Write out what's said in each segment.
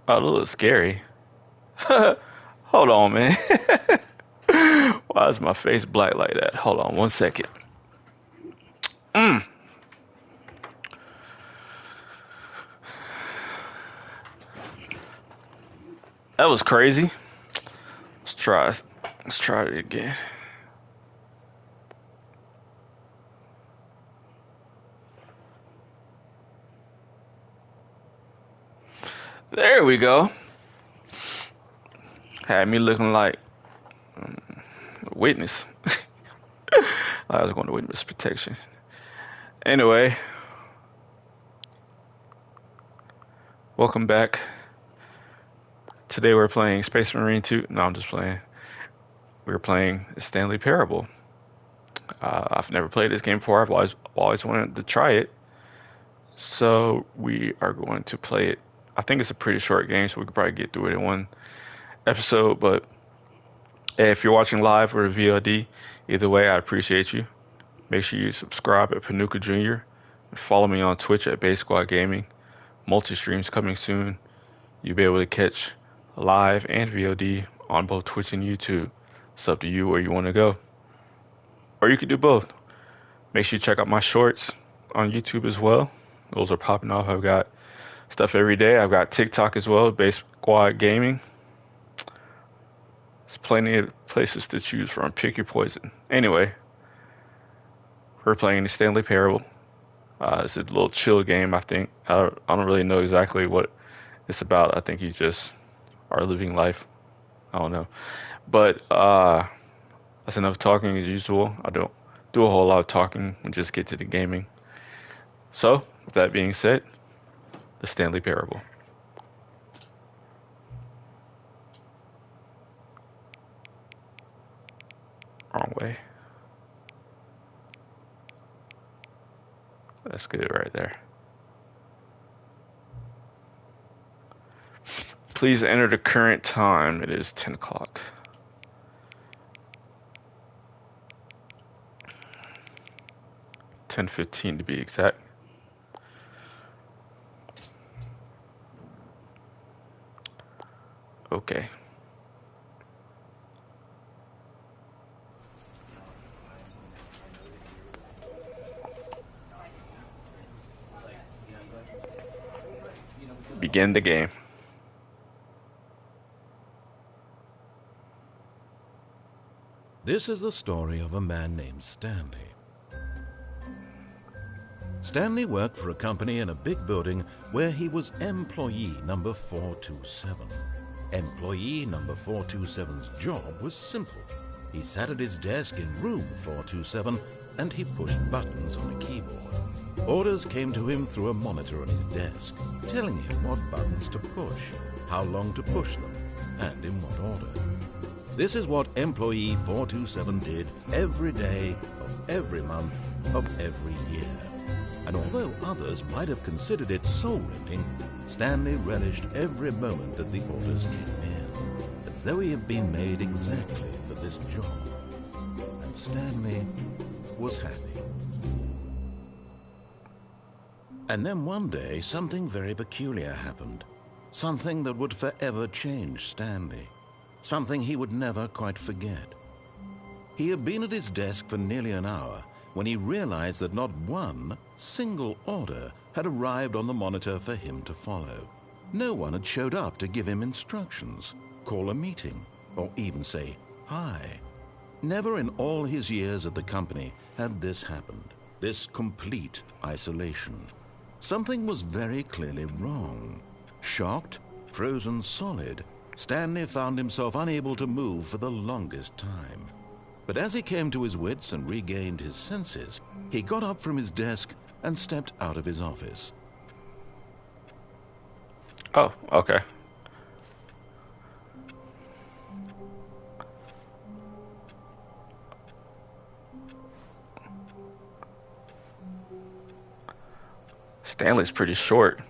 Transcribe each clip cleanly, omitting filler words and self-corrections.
Oh, that looks scary. Hold on, man. Why is my face black like that? Hold on 1 second. Mm, that was crazy. Let's try. Let's try it again. There we go. Had me looking like a witness. I was going to witness protection. Anyway, welcome back. Today we're playing Space Marine 2. No, I'm just playing. We're playing Stanley Parable. I've never played this game before. I've always wanted to try it. So we are going to play it. I think it's a pretty short game, so we could probably get through it in one episode. But if you're watching live or VOD, either way, I appreciate you. Make sure you subscribe at Panuka Jr. and follow me on Twitch at Base Squad Gaming. Multi-streams coming soon. You'll be able to catch live and VOD on both Twitch and YouTube. It's up to you where you want to go. Or you could do both. Make sure you check out my shorts on YouTube as well. Those are popping off. I've got stuff every day. I've got TikTok as well, Base Squad Gaming. There's plenty of places to choose from. Pick your poison. Anyway, we're playing the Stanley Parable. It's a little chill game, I think. I don't really know exactly what it's about. I think you just are living life. I don't know. But that's enough talking as usual. I don't do a whole lot of talking and just get to the gaming. So, with that being said, the Stanley Parable. Wrong way. That's good right there. Please enter the current time. It is 10 o'clock. 10:15 to be exact. Okay. Begin the game. This is the story of a man named Stanley. Stanley worked for a company in a big building where he was employee number 427. Employee number 427's job was simple. He sat at his desk in room 427 and he pushed buttons on a keyboard. Orders came to him through a monitor on his desk, telling him what buttons to push, how long to push them, and in what order. This is what employee 427 did every day of every month of every year. And although others might have considered it soul-rending, Stanley relished every moment that the orders came in, as though he had been made exactly for this job. And Stanley was happy. And then one day, something very peculiar happened. Something that would forever change Stanley. Something he would never quite forget. He had been at his desk for nearly an hour when he realized that not one single order had arrived on the monitor for him to follow. No one had showed up to give him instructions, call a meeting, or even say hi. Never in all his years at the company had this happened, this complete isolation. Something was very clearly wrong. Shocked, frozen solid, Stanley found himself unable to move for the longest time. But as he came to his wits and regained his senses, he got up from his desk and stepped out of his office. Oh, okay. Stanley's pretty short.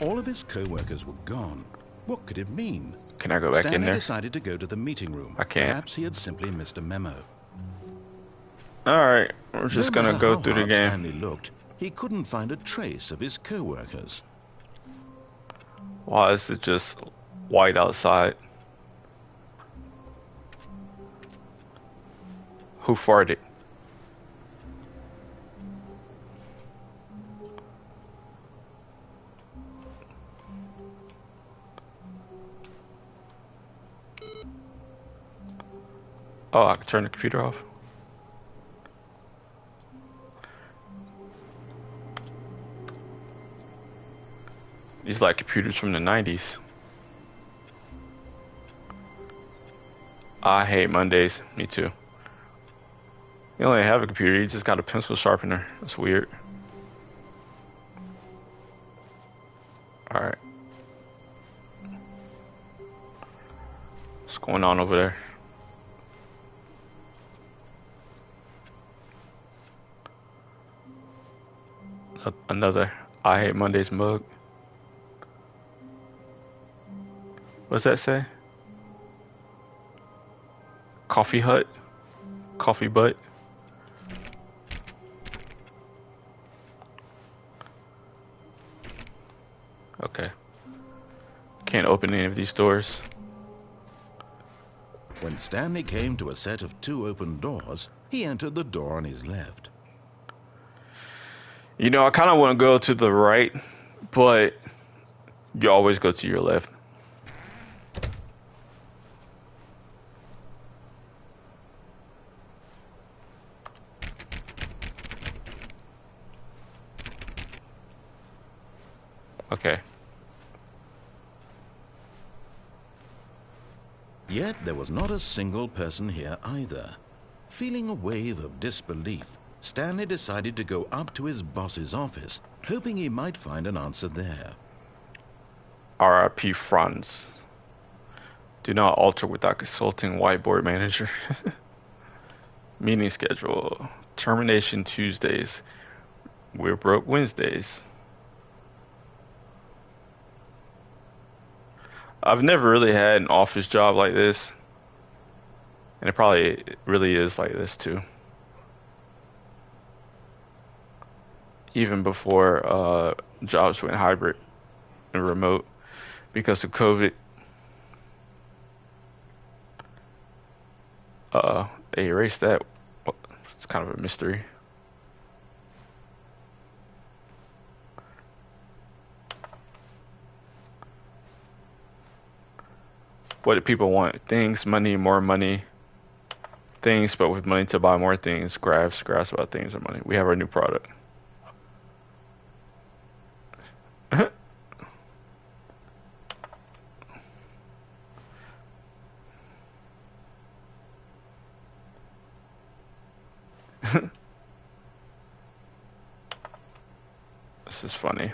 All of his co-workers were gone. What could it mean? Can I go back in Stanley there? decided to go to the meeting room. I can't. Perhaps he had simply missed a memo. Alright, we're just No gonna matter go how through the hard game. Stanley looked, he couldn't find a trace of his co-workers. Why is it just white outside? Who farted? Oh, I can turn the computer off. These like computers from the 90s. I hate Mondays. Me too. You only have a computer, you just got a pencil sharpener. That's weird. Alright. What's going on over there? Another I hate Mondays mug. What's that say? Coffee hut? Coffee butt? Okay. Can't open any of these doors. When Stanley came to a set of 2 open doors, he entered the door on his left. You know, I kind of want to go to the right, but you always go to your left. Okay. Yet there was not a single person here either. Feeling a wave of disbelief, Stanley decided to go up to his boss's office, hoping he might find an answer there. RIP Franz. Do not alter without consulting whiteboard manager. Meeting schedule. Termination Tuesdays. We're broke Wednesdays. I've never really had an office job like this. And it probably really is like this too. Even before jobs went hybrid and remote because of COVID. They erased that. It's kind of a mystery. What do people want? Things, money, more money. Things, but with money to buy more things. Graphs about things or money. We have our new product. This is funny.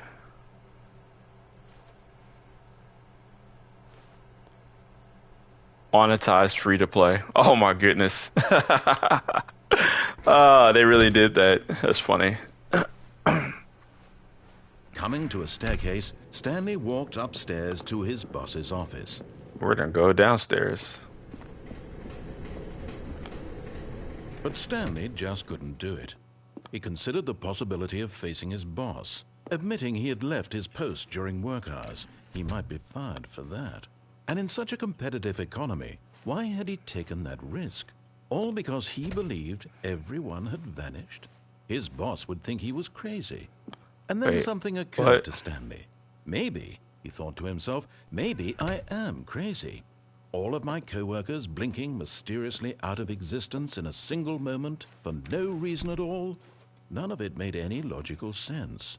Monetized free to play. Oh my goodness. They really did that. That's funny. Coming to a staircase, Stanley walked upstairs to his boss's office. We're gonna go downstairs. But Stanley just couldn't do it. He considered the possibility of facing his boss, admitting he had left his post during work hours. He might be fired for that. And in such a competitive economy, why had he taken that risk? All because he believed everyone had vanished? His boss would think he was crazy. And then something occurred to Stanley. Maybe, he thought to himself, maybe I am crazy. All of my co-workers blinking mysteriously out of existence in a single moment for no reason at all? None of it made any logical sense.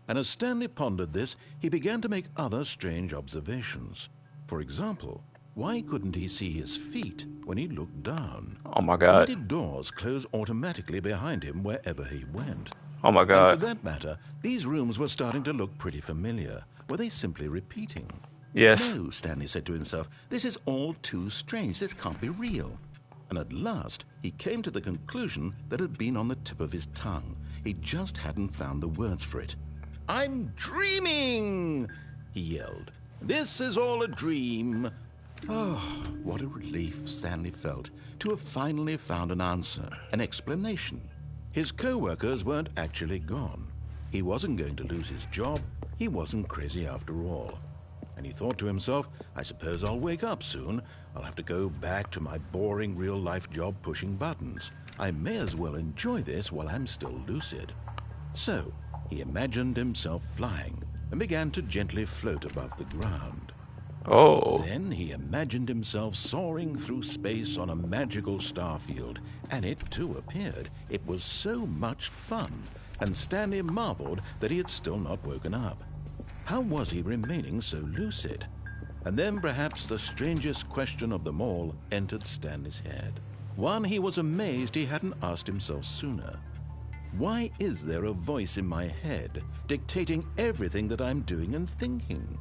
And as Stanley pondered this, he began to make other strange observations. For example, why couldn't he see his feet when he looked down? Oh my God. Why did doors close automatically behind him wherever he went? Oh my God. And for that matter, these rooms were starting to look pretty familiar. Were they simply repeating? Yes. No, Stanley said to himself, this is all too strange. This can't be real. And at last, he came to the conclusion that had been on the tip of his tongue. He just hadn't found the words for it. I'm dreaming, he yelled. This is all a dream. Oh, what a relief Stanley felt to have finally found an answer, an explanation. His co-workers weren't actually gone. He wasn't going to lose his job. He wasn't crazy after all. And he thought to himself, I suppose I'll wake up soon. I'll have to go back to my boring real-life job pushing buttons. I may as well enjoy this while I'm still lucid. So, he imagined himself flying and began to gently float above the ground. Oh. Then he imagined himself soaring through space on a magical starfield, and it too appeared. It was so much fun, and Stanley marveled that he had still not woken up. How was he remaining so lucid? And then perhaps the strangest question of them all entered Stanley's head. One he was amazed he hadn't asked himself sooner. Why is there a voice in my head dictating everything that I'm doing and thinking?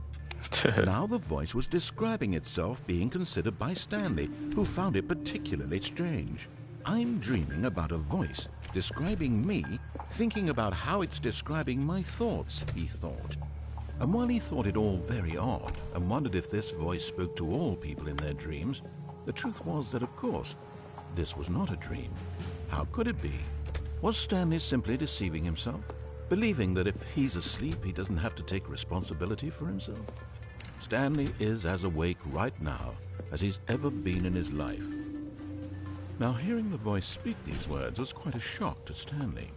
Now the voice was describing itself being considered by Stanley, who found it particularly strange. I'm dreaming about a voice describing me, thinking about how it's describing my thoughts, he thought. And while he thought it all very odd and wondered if this voice spoke to all people in their dreams, the truth was that, of course, this was not a dream. How could it be? Was Stanley simply deceiving himself, believing that if he's asleep, he doesn't have to take responsibility for himself? Stanley is as awake right now as he's ever been in his life. Now, hearing the voice speak these words was quite a shock to Stanley.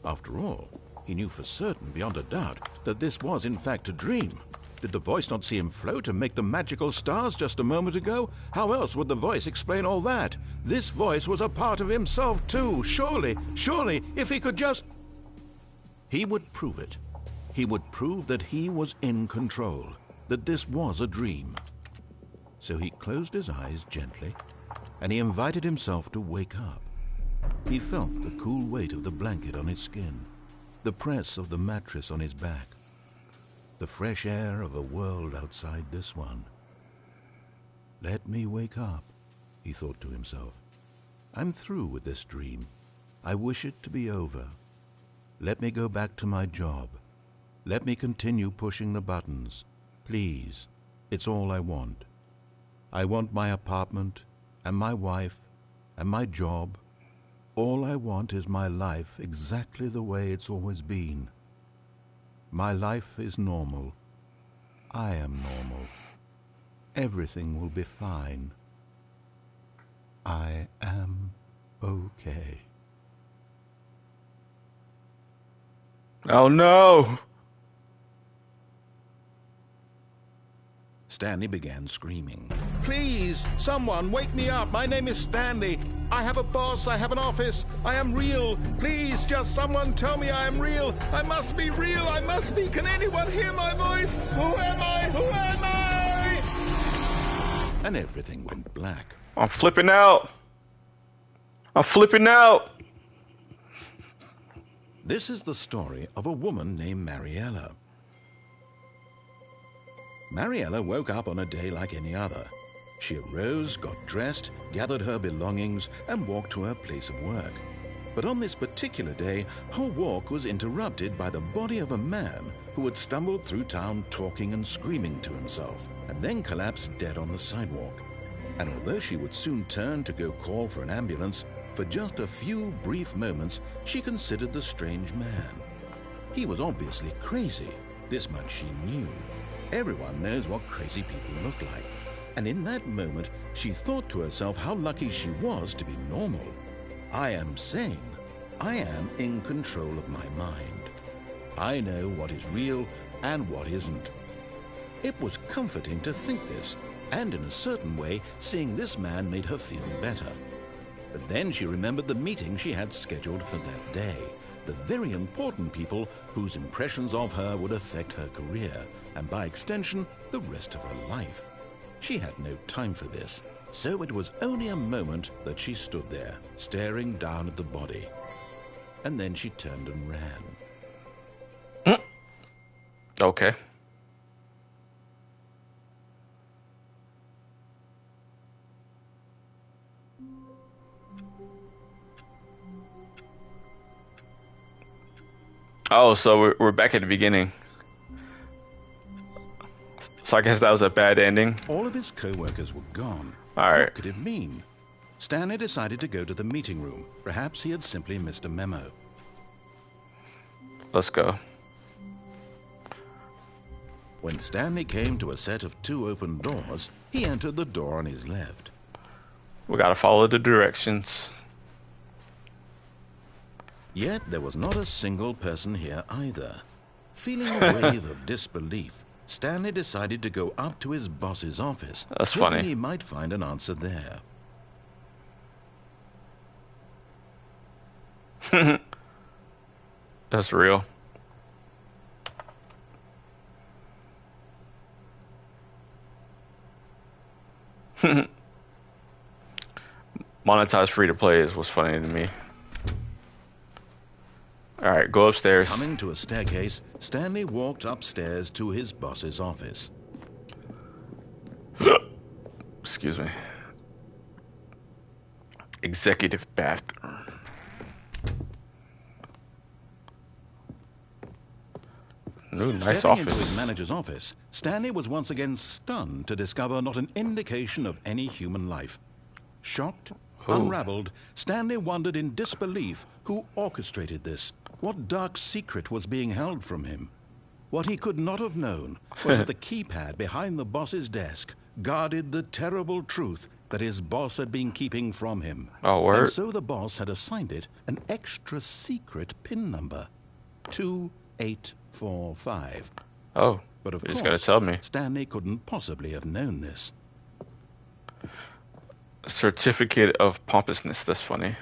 After all, he knew for certain, beyond a doubt, that this was in fact a dream. Did the voice not see him float and make the magical stars just a moment ago? How else would the voice explain all that? This voice was a part of himself too. Surely, if he could just... He would prove it. He would prove that he was in control, that this was a dream. So he closed his eyes gently, and he invited himself to wake up. He felt the cool weight of the blanket on his skin, the press of the mattress on his back, the fresh air of a world outside this one. Let me wake up, he thought to himself. I'm through with this dream. I wish it to be over. Let me go back to my job. Let me continue pushing the buttons. Please, it's all I want. I want my apartment and my wife and my job. All I want is my life exactly the way it's always been. My life is normal. I am normal. Everything will be fine. I am okay. Oh no! Stanley began screaming. Please, someone, wake me up. My name is Stanley. I have a boss. I have an office. I am real. Please, just someone tell me I am real. I must be real. I must be. Can anyone hear my voice? Who am I? Who am I? And everything went black. I'm flipping out. I'm flipping out. This is the story of a woman named Mariella. Mariella woke up on a day like any other. She arose, got dressed, gathered her belongings, and walked to her place of work. But on this particular day, her walk was interrupted by the body of a man who had stumbled through town talking and screaming to himself, and then collapsed dead on the sidewalk. And although she would soon turn to go call for an ambulance, for just a few brief moments, she considered the strange man. He was obviously crazy. This much she knew. Everyone knows what crazy people look like. And in that moment, she thought to herself how lucky she was to be normal. I am sane. I am in control of my mind. I know what is real and what isn't. It was comforting to think this, and in a certain way, seeing this man made her feel better. But then she remembered the meeting she had scheduled for that day, the very important people whose impressions of her would affect her career, and by extension, the rest of her life. She had no time for this, so it was only a moment that she stood there, staring down at the body. And then she turned and ran. Okay. Oh, so we're back at the beginning. So I guess that was a bad ending. All of his co-workers were gone. All right. What could it mean? Stanley decided to go to the meeting room. Perhaps he had simply missed a memo. Let's go. When Stanley came to a set of 2 open doors, he entered the door on his left. We gotta follow the directions. Yet there was not a single person here either. Feeling a wave of disbelief, Stanley decided to go up to his boss's office, That's hoping funny. he might find an answer there. That's real. Monetized free to play is what's funny to me. Alright, go upstairs. Coming to a staircase, Stanley walked upstairs to his boss's office. Excuse me. Executive bathroom. Ooh, nice Stepping office. into his manager's office, Stanley was once again stunned to discover not an indication of any human life. Shocked, unraveled, Stanley wondered in disbelief who orchestrated this. What dark secret was being held from him? What he could not have known was that the keypad behind the boss's desk guarded the terrible truth that his boss had been keeping from him. Oh, word. And so the boss had assigned it an extra secret PIN number, 2845. Oh, But of you course, just gotta tell me. Stanley couldn't possibly have known this. Certificate of pompousness. That's funny.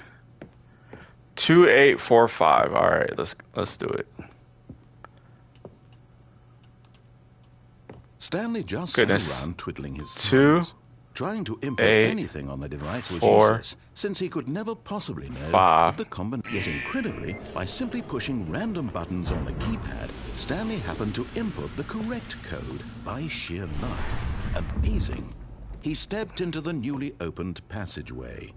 2845. All right, let's do it. Stanley just Goodness. sat around twiddling his 2, thumbs. Trying to input 8, anything on the device was 4, useless, since he could never possibly know 5. that the combination. Yet incredibly, by simply pushing random buttons on the keypad, Stanley happened to input the correct code by sheer luck. Amazing. He stepped into the newly opened passageway.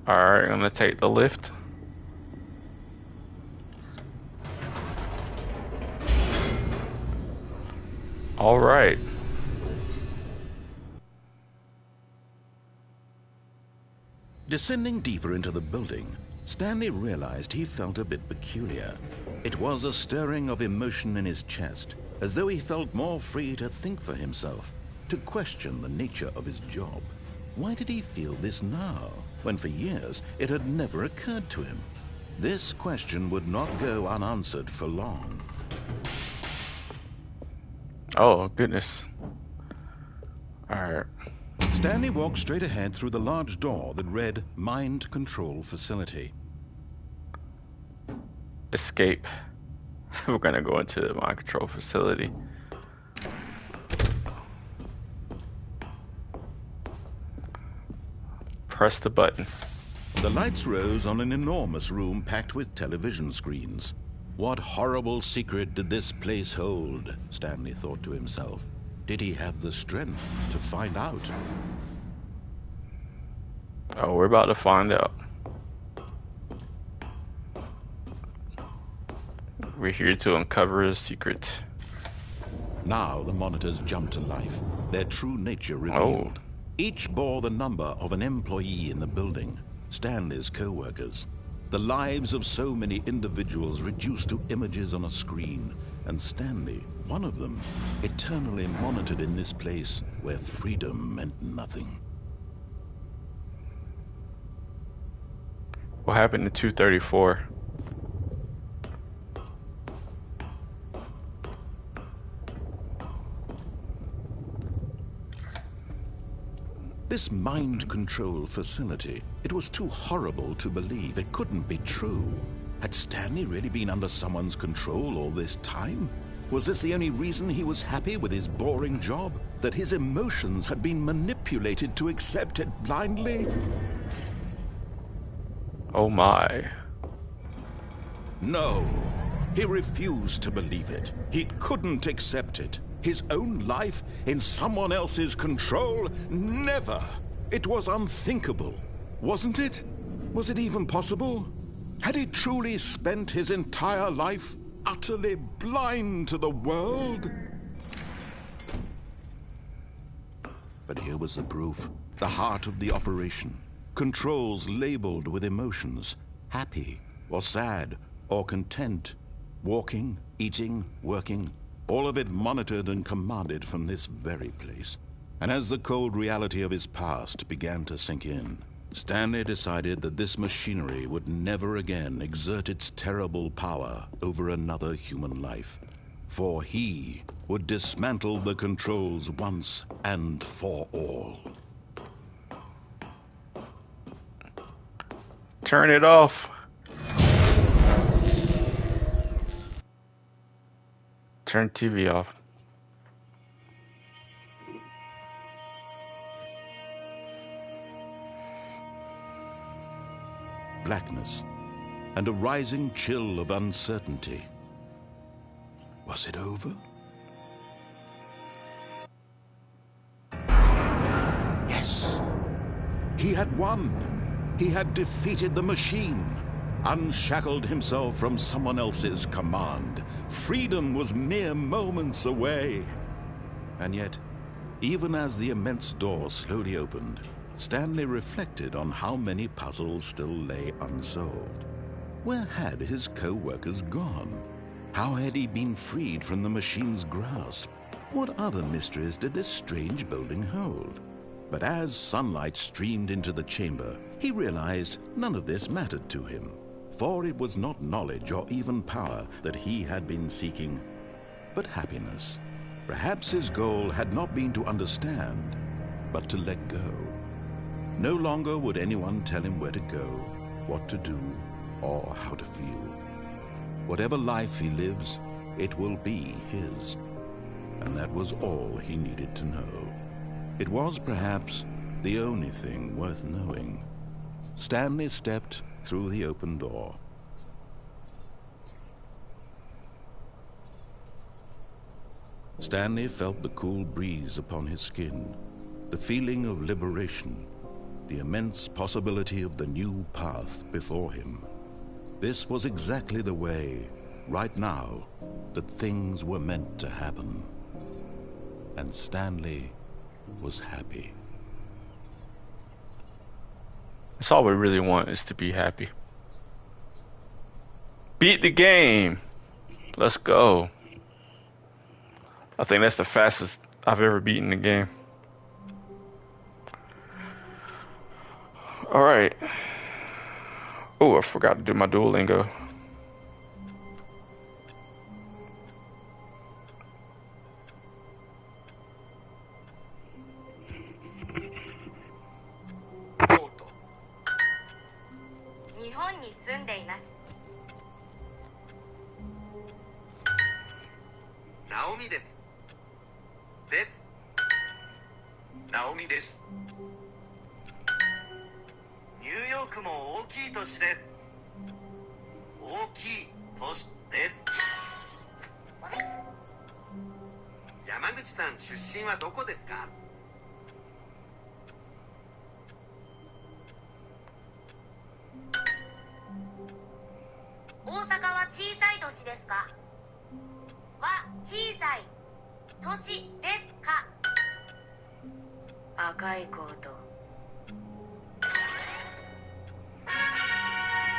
Alright, I'm gonna take the lift. Alright. Descending deeper into the building, Stanley realized he felt a bit peculiar. It was a stirring of emotion in his chest, as though he felt more free to think for himself, to question the nature of his job. Why did he feel this now, when for years it had never occurred to him? This question would not go unanswered for long. Oh, goodness. Alright. Stanley walked straight ahead through the large door that read Mind Control Facility. Escape. We're gonna go into the mind control facility. Press the button. The lights rose on an enormous room packed with television screens. What horrible secret did this place hold? Stanley thought to himself. Did he have the strength to find out? Oh, we're about to find out. We're here to uncover a secret. Now the monitors jumped to life, their true nature revealed. Oh. Each bore the number of an employee in the building, Stanley's co-workers. The lives of so many individuals reduced to images on a screen, and Stanley, one of them, eternally monitored in this place where freedom meant nothing. What happened to 234? This mind control facility, it was too horrible to believe. It couldn't be true. Had Stanley really been under someone's control all this time? Was this the only reason he was happy with his boring job? That his emotions had been manipulated to accept it blindly? Oh my. No. He refused to believe it. He couldn't accept it. His own life in someone else's control? Never! It was unthinkable, wasn't it? Was it even possible? Had he truly spent his entire life utterly blind to the world? But here was the proof, the heart of the operation. controls labeled with emotions, happy or sad or content, walking, eating, working, all of it monitored and commanded from this very place. And as the cold reality of his past began to sink in, Stanley decided that this machinery would never again exert its terrible power over another human life. For he would dismantle the controls once and for all. Turn it off. Turn TV off. Blackness and a rising chill of uncertainty. Was it over? Yes. He had won. He had defeated the machine, unshackled himself from someone else's command. Freedom was mere moments away. And yet, even as the immense door slowly opened, Stanley reflected on how many puzzles still lay unsolved. Where had his co-workers gone? How had he been freed from the machine's grasp? What other mysteries did this strange building hold? But as sunlight streamed into the chamber, he realized none of this mattered to him, for it was not knowledge or even power that he had been seeking, but happiness. Perhaps his goal had not been to understand, but to let go. No longer would anyone tell him where to go, what to do, or how to feel. Whatever life he lives, it will be his. And that was all he needed to know. It was perhaps the only thing worth knowing. Stanley stepped through the open door. Stanley felt the cool breeze upon his skin, the feeling of liberation, the immense possibility of the new path before him. This was exactly the way, right now, that things were meant to happen. And Stanley was happy. That's all we really want, is to be happy. Beat the game. Let's go. I think that's the fastest I've ever beaten the game. Alright. Oh, I forgot to do my Duolingo.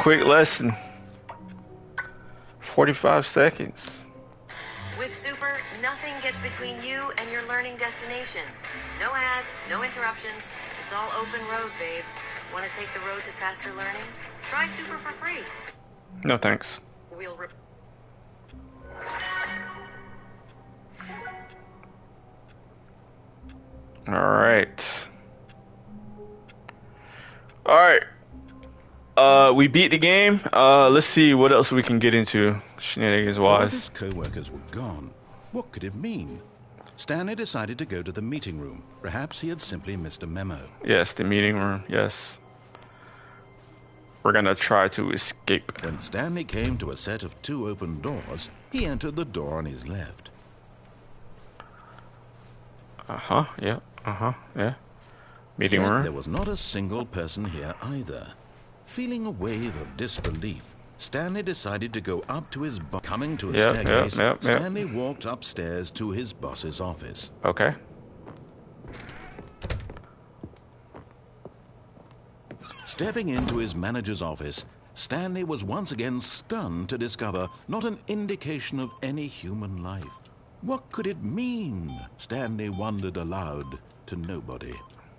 Quick lesson. 45 seconds. With Super, nothing gets between you and your learning destination. No ads, no interruptions. It's all open road, babe. Want to take the road to faster learning? Try Super for free. No thanks. Alright. Alright. We beat the game. Let's see what else we can get into shenanigans wise. All his co-workers were gone. What could it mean? Stanley decided to go to the meeting room. Perhaps he had simply missed a memo. Yes, the meeting room. Yes. We're gonna try to escape. When Stanley came to a set of 2 open doors, he entered the door on his left. Yeah. Meeting Yet room. there was not a single person here either. Feeling a wave of disbelief, Stanley decided to go up to his boss. Coming to a staircase, Stanley walked upstairs to his boss's office. Okay. Stepping into his manager's office, Stanley was once again stunned to discover not an indication of any human life. What could it mean? Stanley wondered aloud to nobody.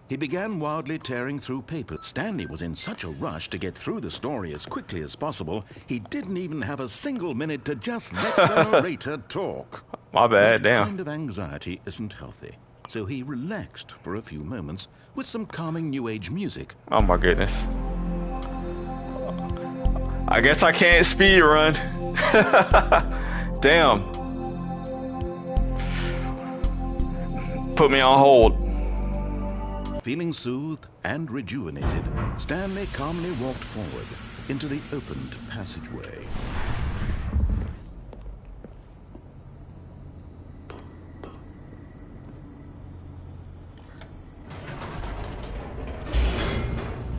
He began wildly tearing through papers. Stanley was in such a rush to get through the story as quickly as possible, he didn't even have a single minute to just let the narrator talk. My bad, That damn. kind of anxiety isn't healthy, so he relaxed for a few moments with some calming New Age music. Oh my goodness. I guess I can't speed run. Damn. Put me on hold. Feeling soothed and rejuvenated, Stanley calmly walked forward into the opened passageway.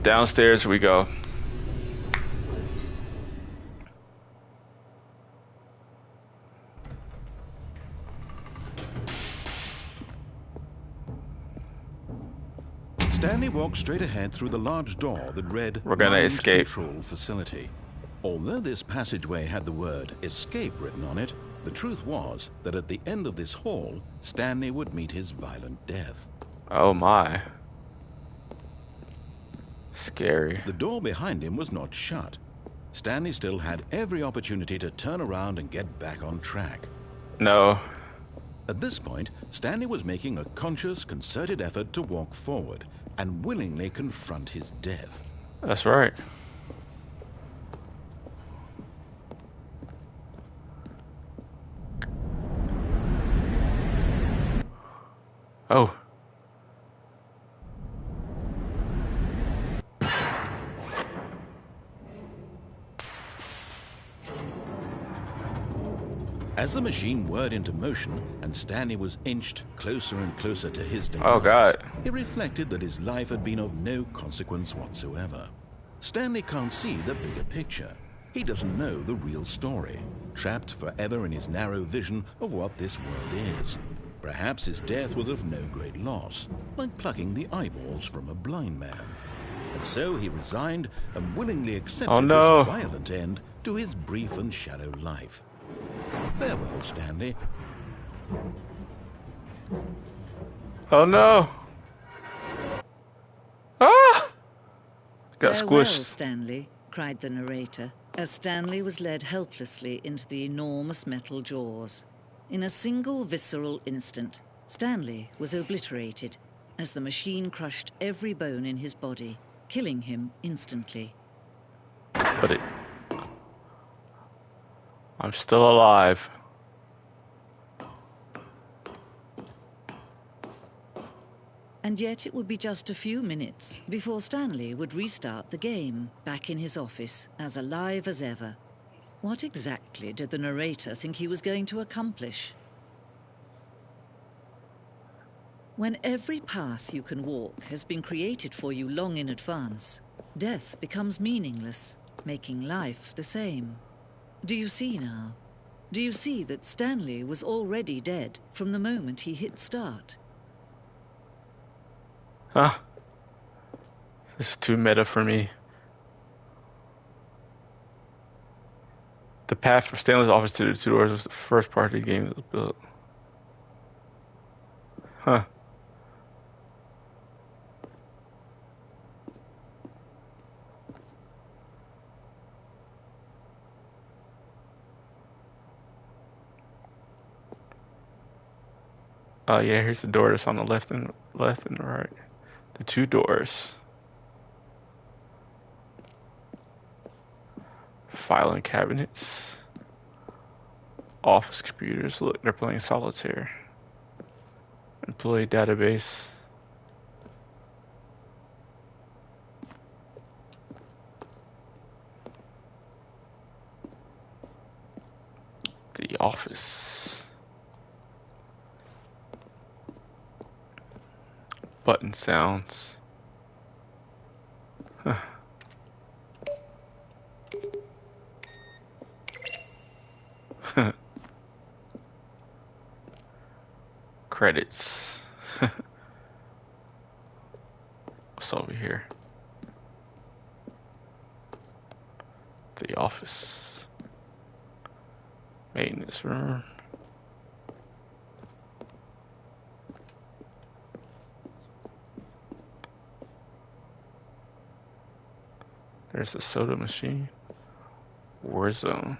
Downstairs we go. Stanley walked straight ahead through the large door that read We're gonna Mind escape. Control Facility. Although this passageway had the word escape written on it, the truth was that at the end of this hall, Stanley would meet his violent death. Oh my. Scary. The door behind him was not shut. Stanley still had every opportunity to turn around and get back on track. No. At this point, Stanley was making a conscious, concerted effort to walk forward and willingly confront his death. That's right. Oh. As the machine whirred into motion and Stanley was inched closer and closer to his demise, Oh, God. he reflected that his life had been of no consequence whatsoever. Stanley can't see the bigger picture. He doesn't know the real story, trapped forever in his narrow vision of what this world is. Perhaps his death was of no great loss, like plucking the eyeballs from a blind man. And so he resigned and willingly accepted Oh, no. this violent end to his brief and shallow life. Farewell, Stanley. Oh no. Ah! Got Farewell, squished. Stanley, cried the narrator, as Stanley was led helplessly into the enormous metal jaws. In a single visceral instant, Stanley was obliterated as the machine crushed every bone in his body, killing him instantly. But I'm still alive. And yet it would be just a few minutes before Stanley would restart the game, back in his office, as alive as ever. What exactly did the narrator think he was going to accomplish? When every path you can walk has been created for you long in advance, death becomes meaningless, making life the same. Do you see now? Do you see that Stanley was already dead from the moment he hit start? Huh? This is too meta for me. The path from Stanley's office to the two doors was the first part of the game that was built. Huh. Oh yeah, here's the door that's on the left and the right. The two doors. Filing cabinets. Office computers. Look, they're playing solitaire. Employee database. The office. Button sounds. Huh. Credits. What's over here? The office. Maintenance room. There's a soda machine. War zone.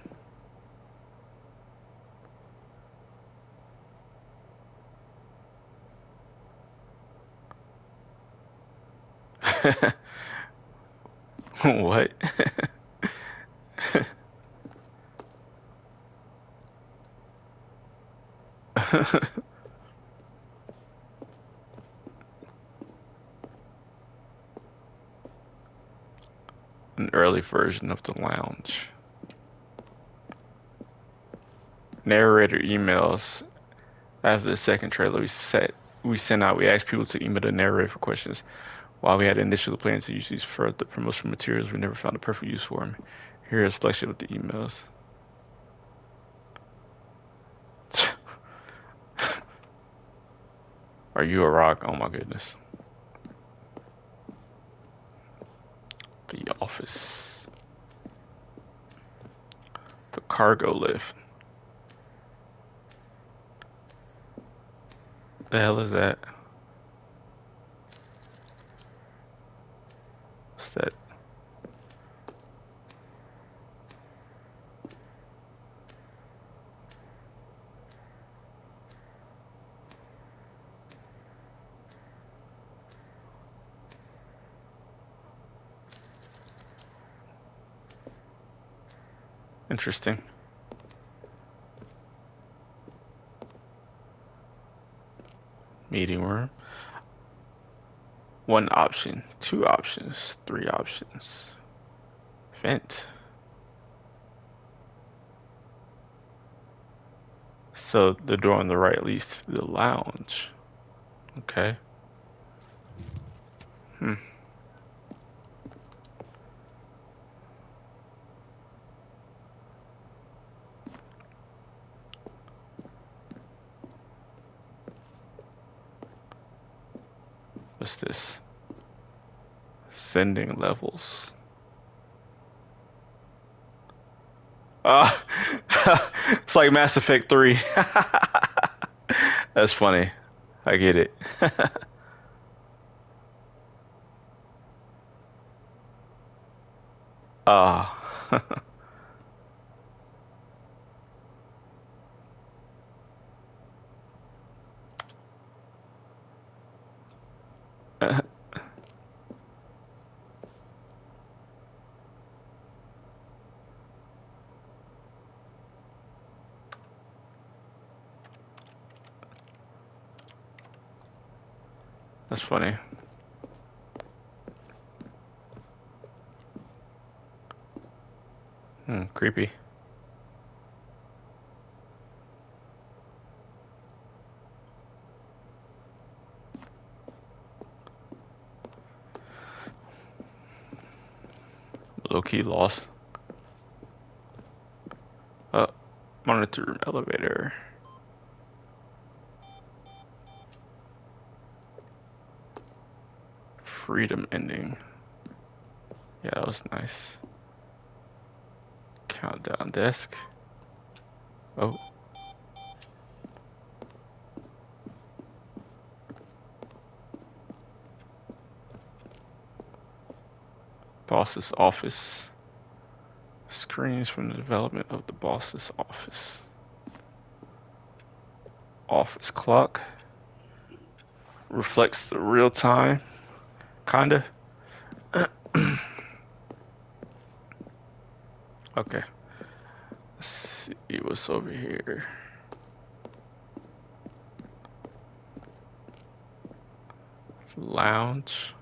What? An early version of the lounge. Narrator emails. As the second trailer we sent out, we asked people to email the narrator for questions. While we had initially planned to use these for the promotional materials, we never found a perfect use for them. Here is a selection of the emails. Are you a rock? Oh my goodness. The office. The cargo lift. The hell is that? What's that? Interesting. Meeting room. One option, two options, three options. Vent. So the door on the right leads to the lounge. Okay. Hmm. What's this? Sending levels. Ah, it's like Mass Effect 3. That's funny. I get it. Ah. That's funny. Creepy. Low-key lost. Monitor room elevator. Freedom ending. Yeah, that was nice. Countdown desk. Oh. Boss's office. Screens from the development of the boss's office. Office clock. Reflects the real time. Kinda. Okay. Let's see what's over here. Lounge.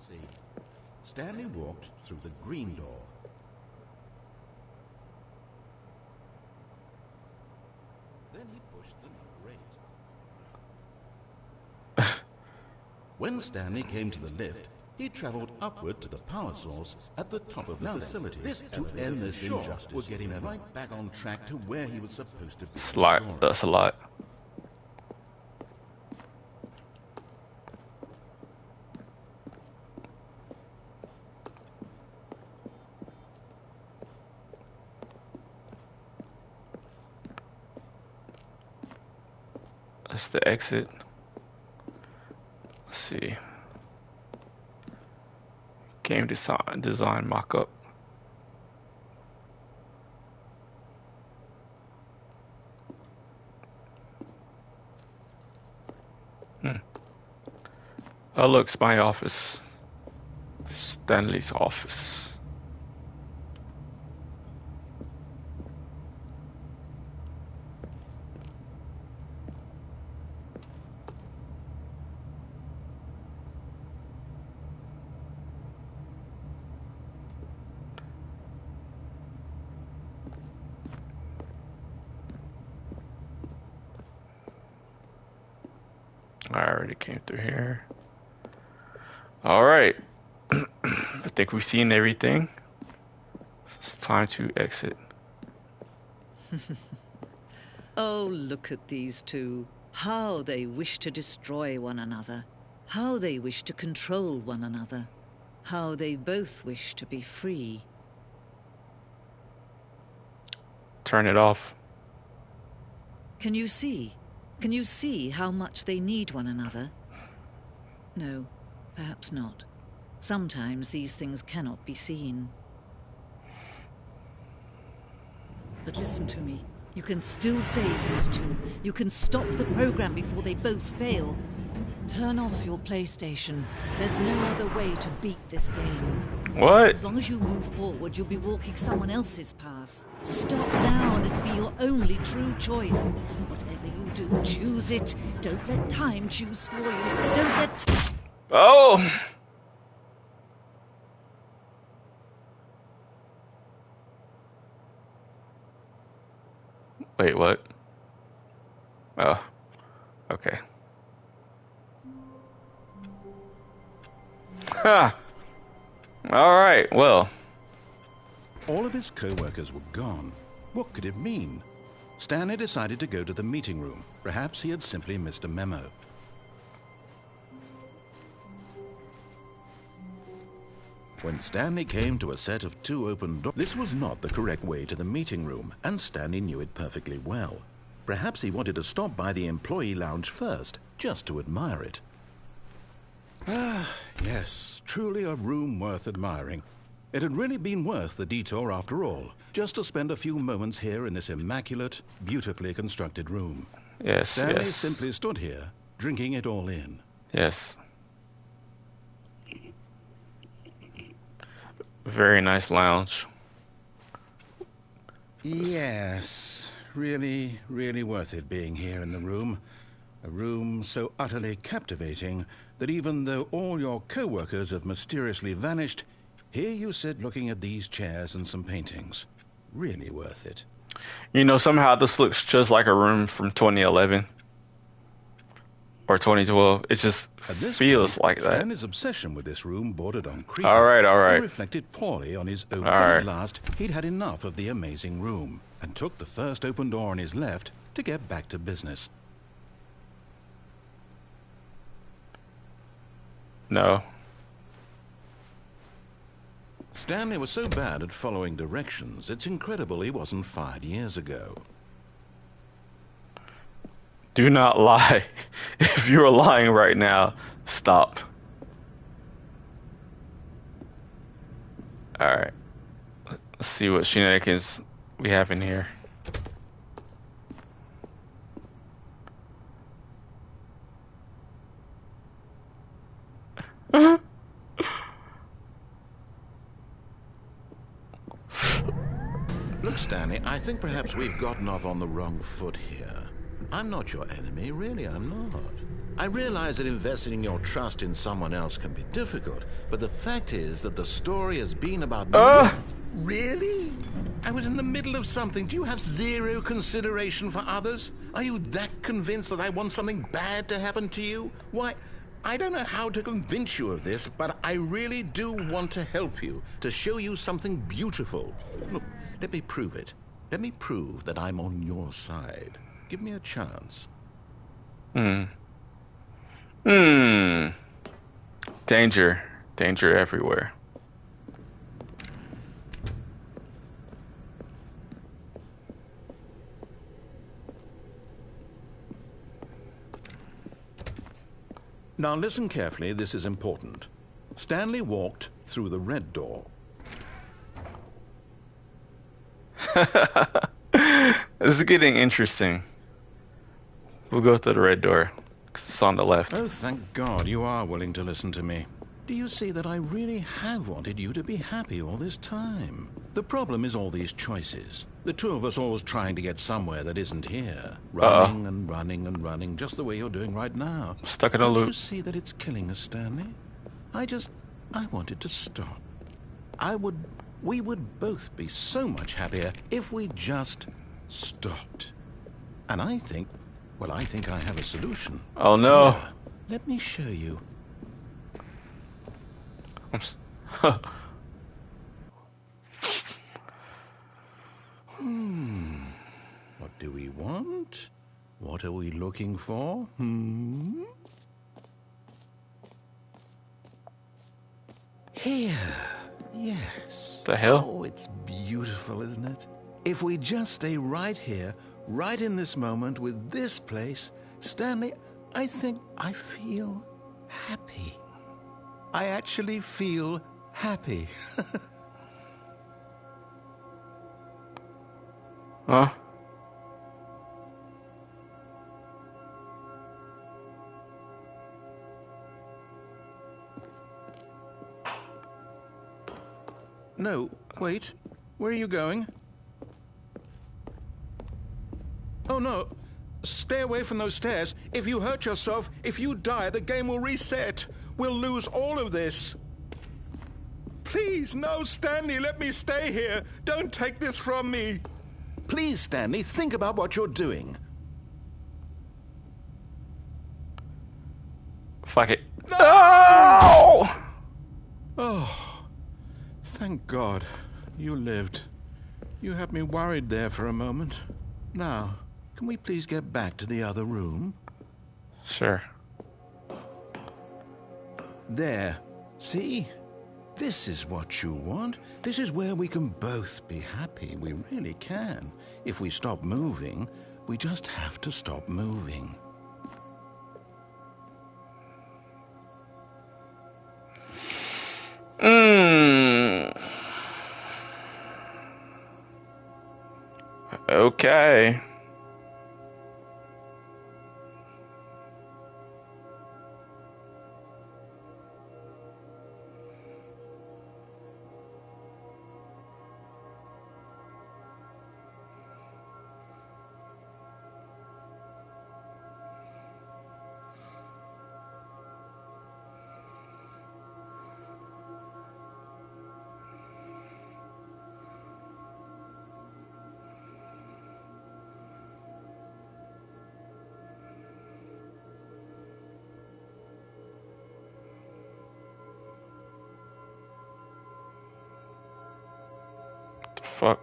See, Stanley walked through the green door. Then he pushed the number 8. When Stanley came to the lift, he traveled upward to the power source at the top of the facility. This to end this injustice, we're getting him right back on track to where he was supposed to be. That's a lot. that's the exit. Let's see. Game design mock-up. Oh, look, it's my office. Stanley's office. I already came through here. All right. I think we've seen everything. It's time to exit. Oh, look at these two. How they wish to destroy one another. How they wish to control one another. How they both wish to be free. Turn it off. Can you see? Can you see how much they need one another? No, perhaps not. Sometimes these things cannot be seen. But listen to me. You can still save these two. You can stop the program before they both fail. Turn off your PlayStation. There's no other way to beat this game. What? As long as you move forward, you'll be walking someone else's path. Stop now and it'll be your only true choice. Whatever you do, choose it. Don't let time choose for you. Don't let... Oh! Wait, what? Oh, okay. Ha! All right, well. All of his co-workers were gone. What could it mean? Stanley decided to go to the meeting room. Perhaps he had simply missed a memo. When Stanley came to a set of 2 open doors, this was not the correct way to the meeting room, and Stanley knew it perfectly well. Perhaps he wanted to stop by the employee lounge first, just to admire it. Ah, yes, truly a room worth admiring. It had really been worth the detour after all, just to spend a few moments here in this immaculate, beautifully constructed room. Yes, Stanley yes. simply stood here, drinking it all in. Yes. Very nice lounge. Yes, really, really worth it being here in the room. A room so utterly captivating that even though all your co-workers have mysteriously vanished, here you sit looking at these chairs and some paintings. Really worth it. You know, somehow this looks just like a room from 2011 or 2012. It just At this feels point, like that. Stanley's obsession with this room bordered on creepy. All right, all right. It reflected poorly on his own. All But right. at last, he'd had enough of the amazing room and took the first open door on his left to get back to business. No. Stanley was so bad at following directions, it's incredible he wasn't fired years ago. Do not lie. If you're lying right now, stop. All right. Let's see what shenanigans we have in here. Look, Stanley, I think perhaps we've gotten off on the wrong foot here. I'm not your enemy, really, I'm not. I realize that investing your trust in someone else can be difficult, but the fact is that the story has been about me. Really? I was in the middle of something. Do you have zero consideration for others? Are you that convinced that I want something bad to happen to you? Why, I don't know how to convince you of this, but I really do want to help you, to show you something beautiful. Look, let me prove it. Let me prove that I'm on your side. Give me a chance. Danger. Danger everywhere. Now listen carefully, this is important. Stanley walked through the red door. This is getting interesting. We'll go through the red door. 'Cause it's on the left. Oh, thank God you are willing to listen to me. Do you see that I really have wanted you to be happy all this time? The problem is all these choices. The two of us always trying to get somewhere that isn't here. Running and running and running, just the way you're doing right now. Stuck in a Don't loop. you see that it's killing us, Stanley? I wanted to stop. We would both be so much happier if we just stopped. And I think I have a solution. Oh no. Here, let me show you. What do we want? What are we looking for? Here. Yes. The hell? Oh, it's beautiful, isn't it? If we just stay right here, right in this moment with this place, Stanley, I think I feel happy. I actually feel happy. Huh? No, wait. Where are you going? Oh, no. Stay away from those stairs. If you hurt yourself, if you die, the game will reset. We'll lose all of this. Please, no, Stanley, let me stay here. Don't take this from me. Please, Stanley, think about what you're doing. Fuck it. No! Oh, thank God you lived. You had me worried there for a moment. Now, can we please get back to the other room? Sure. There. See? This is what you want. This is where we can both be happy. We really can. If we stop moving, we just have to stop moving. Okay. Fuck.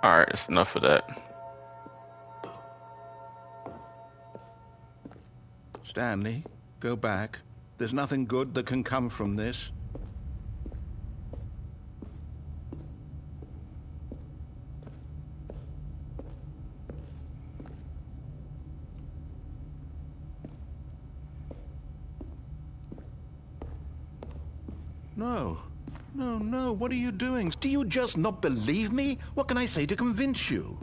Alright, it's enough of that. Stanley, go back. There's nothing good that can come from this. No. No, no, what are you doing? Do you just not believe me? What can I say to convince you?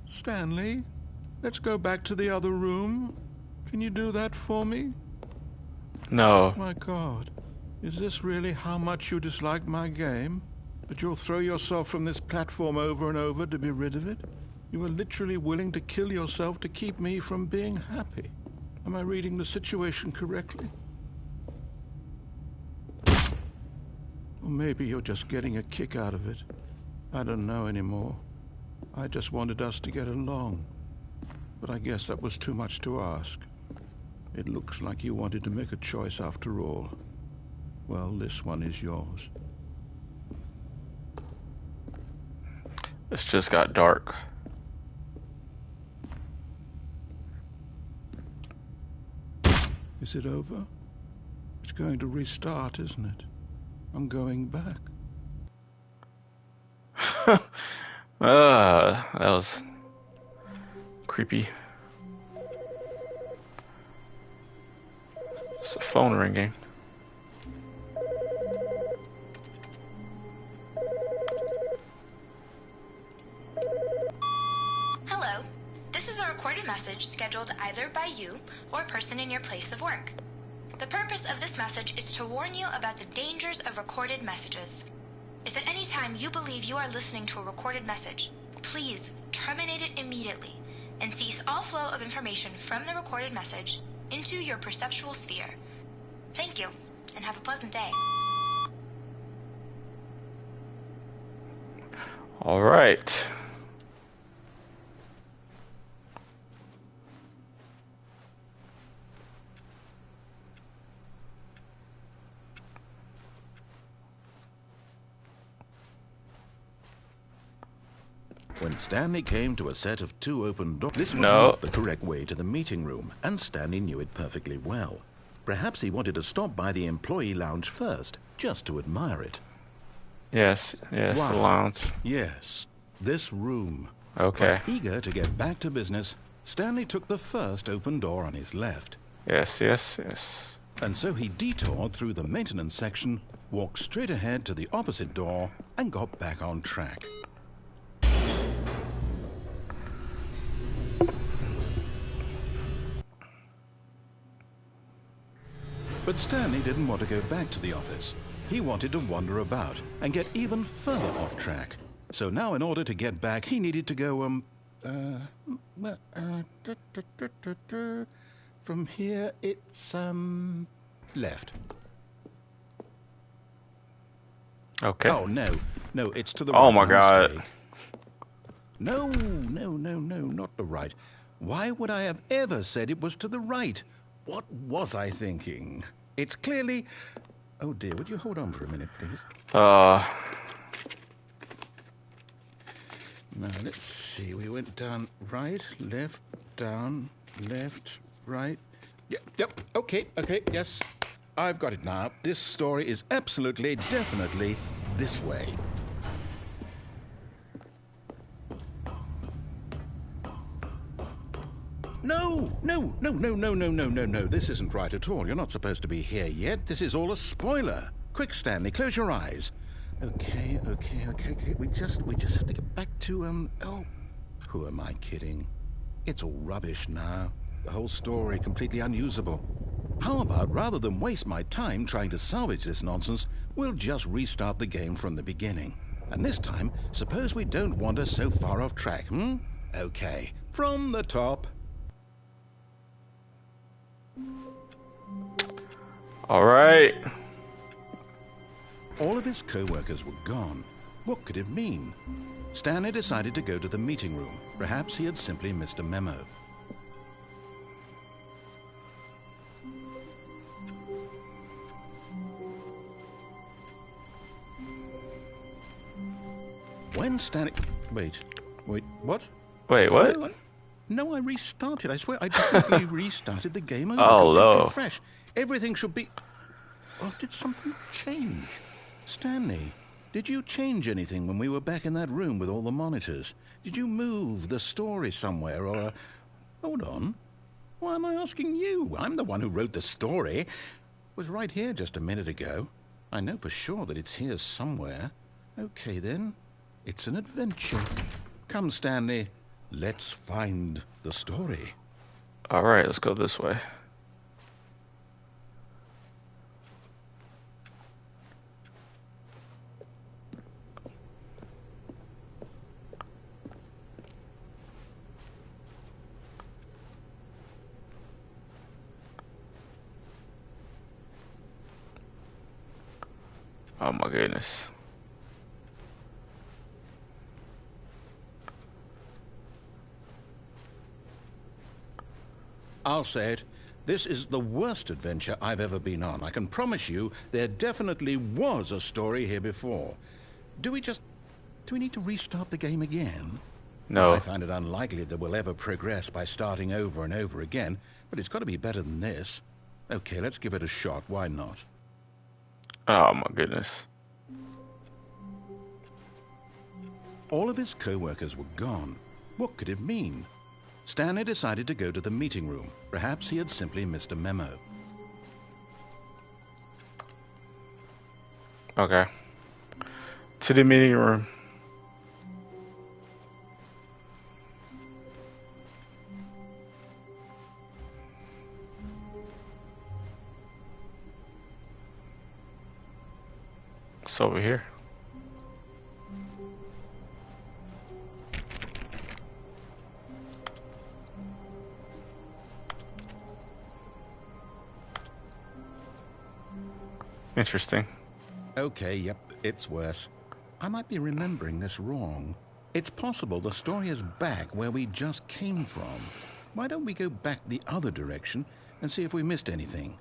Stanley, let's go back to the other room. Can you do that for me? No. My God, is this really how much you dislike my game? That you'll throw yourself from this platform over and over to be rid of it? You are literally willing to kill yourself to keep me from being happy. Am I reading the situation correctly? Or maybe you're just getting a kick out of it. I don't know anymore. I just wanted us to get along. But I guess that was too much to ask. It looks like you wanted to make a choice after all. Well, this one is yours. It's just got dark. Is it over? It's going to restart, isn't it? I'm going back. That was creepy. It's a phone ringing. Hello. This is a recorded message scheduled either by you or a person in your place of work. The purpose of this message is to warn you about the dangers of recorded messages. If at any time you believe you are listening to a recorded message, please terminate it immediately and cease all flow of information from the recorded message into your perceptual sphere. Thank you, and have a pleasant day. All right. When Stanley came to a set of 2 open doors, this was No. not the correct way to the meeting room, and Stanley knew it perfectly well. Perhaps he wanted to stop by the employee lounge first, just to admire it. Yes, the Wow. lounge. Yes, this room. Okay. But eager to get back to business, Stanley took the first open door on his left. Yes. And so he detoured through the maintenance section, walked straight ahead to the opposite door, and got back on track. But Stanley didn't want to go back to the office. He wanted to wander about and get even further off track. So now in order to get back, he needed to go, from here it's, left. Okay. Oh, no, it's to the Oh right. my God. Mistake. No, not the right. Why would I have ever said it was to the right? What was I thinking? It's clearly... Oh dear, would you hold on for a minute, please? Uh, Now, let's see. We went down right, left, down, left, right. Yep, okay, yes. I've got it now. This story is absolutely, definitely this way. No. This isn't right at all. You're not supposed to be here yet. This is all a spoiler. Quick, Stanley, close your eyes. Okay. We just have to get back to, oh, who am I kidding? It's all rubbish now. The whole story completely unusable. How about, rather than waste my time trying to salvage this nonsense, we'll just restart the game from the beginning. And this time, suppose we don't wander so far off track, Okay, from the top. all right. All of his co-workers were gone. What could it mean? Stanley decided to go to the meeting room. Perhaps he had simply missed a memo. When Stanley... Wait, what? Wait, what? No, I restarted. I swear I definitely restarted the game over Oh, completely no. fresh. Everything should be... Oh, did something change? Stanley, did you change anything when we were back in that room with all the monitors? Did you move the story somewhere or... Hold on. Why am I asking you? I'm the one who wrote the story. It was right here just a minute ago. I know for sure that it's here somewhere. Okay, then. It's an adventure. Come, Stanley. Let's find the story. All right, let's go this way. Oh my goodness. I'll say it. This is the worst adventure I've ever been on. I can promise you there definitely was a story here before. Do we need to restart the game again? I No. find it unlikely that we'll ever progress by starting over and over again, but it's got to be better than this. Okay, let's give it a shot. Why not? Oh my goodness. All of his co-workers were gone. What could it mean? Stanley decided to go to the meeting room. Perhaps he had simply missed a memo. Okay. To the meeting room. It's over here. Interesting. Okay, yep, it's worse. I might be remembering this wrong. It's possible the story is back where we just came from. Why don't we go back the other direction and see if we missed anything?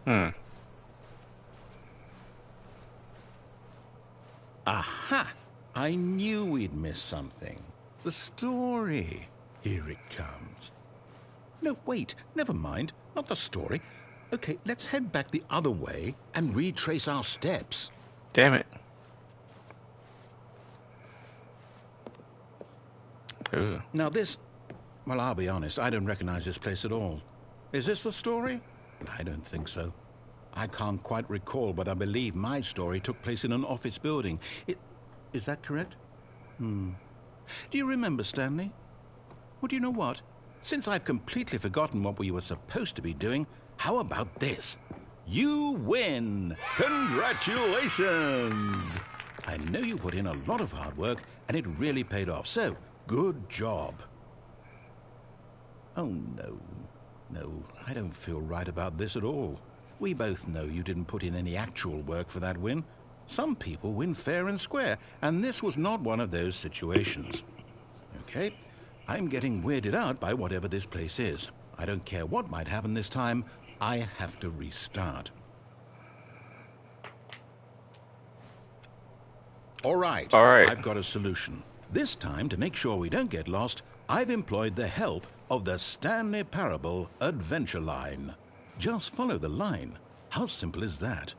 Hmm. Aha! I knew we'd missed something. The story. Here it comes. No, wait, never mind. Not the story. Okay, let's head back the other way and retrace our steps. Damn it. Ooh. Now this... Well, I'll be honest, I don't recognize this place at all. Is this the story? I don't think so. I can't quite recall, but I believe my story took place in an office building. Is that correct? Do you remember, Stanley? Well, do you know what? Since I've completely forgotten what we were supposed to be doing, how about this? You win! Congratulations! I know you put in a lot of hard work, and it really paid off, so good job. Oh, no. No, I don't feel right about this at all. We both know you didn't put in any actual work for that win. Some people win fair and square, and this was not one of those situations. Okay, I'm getting weirded out by whatever this place is. I don't care what might happen this time, I have to restart. All right, I've got a solution. This time, to make sure we don't get lost, I've employed the help of the Stanley Parable Adventure Line. Just follow the line. How simple is that?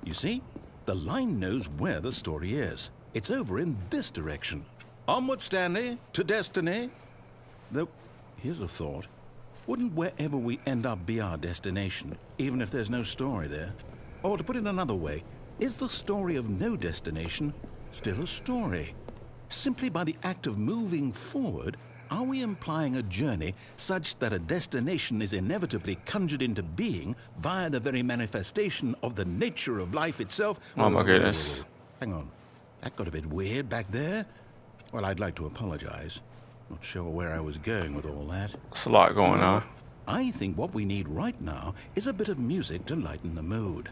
You see, the line knows where the story is. It's over in this direction. Onward, Stanley, to destiny. Though, here's a thought. Wouldn't wherever we end up be our destination, even if there's no story there? Or to put it another way, is the story of no destination still a story? Simply by the act of moving forward, are we implying a journey such that a destination is inevitably conjured into being via the very manifestation of the nature of life itself? Oh my goodness. Hang on. That got a bit weird back there. Well, I'd like to apologize. Not sure where I was going with all that. There's a lot going on. I think what we need right now is a bit of music to lighten the mood.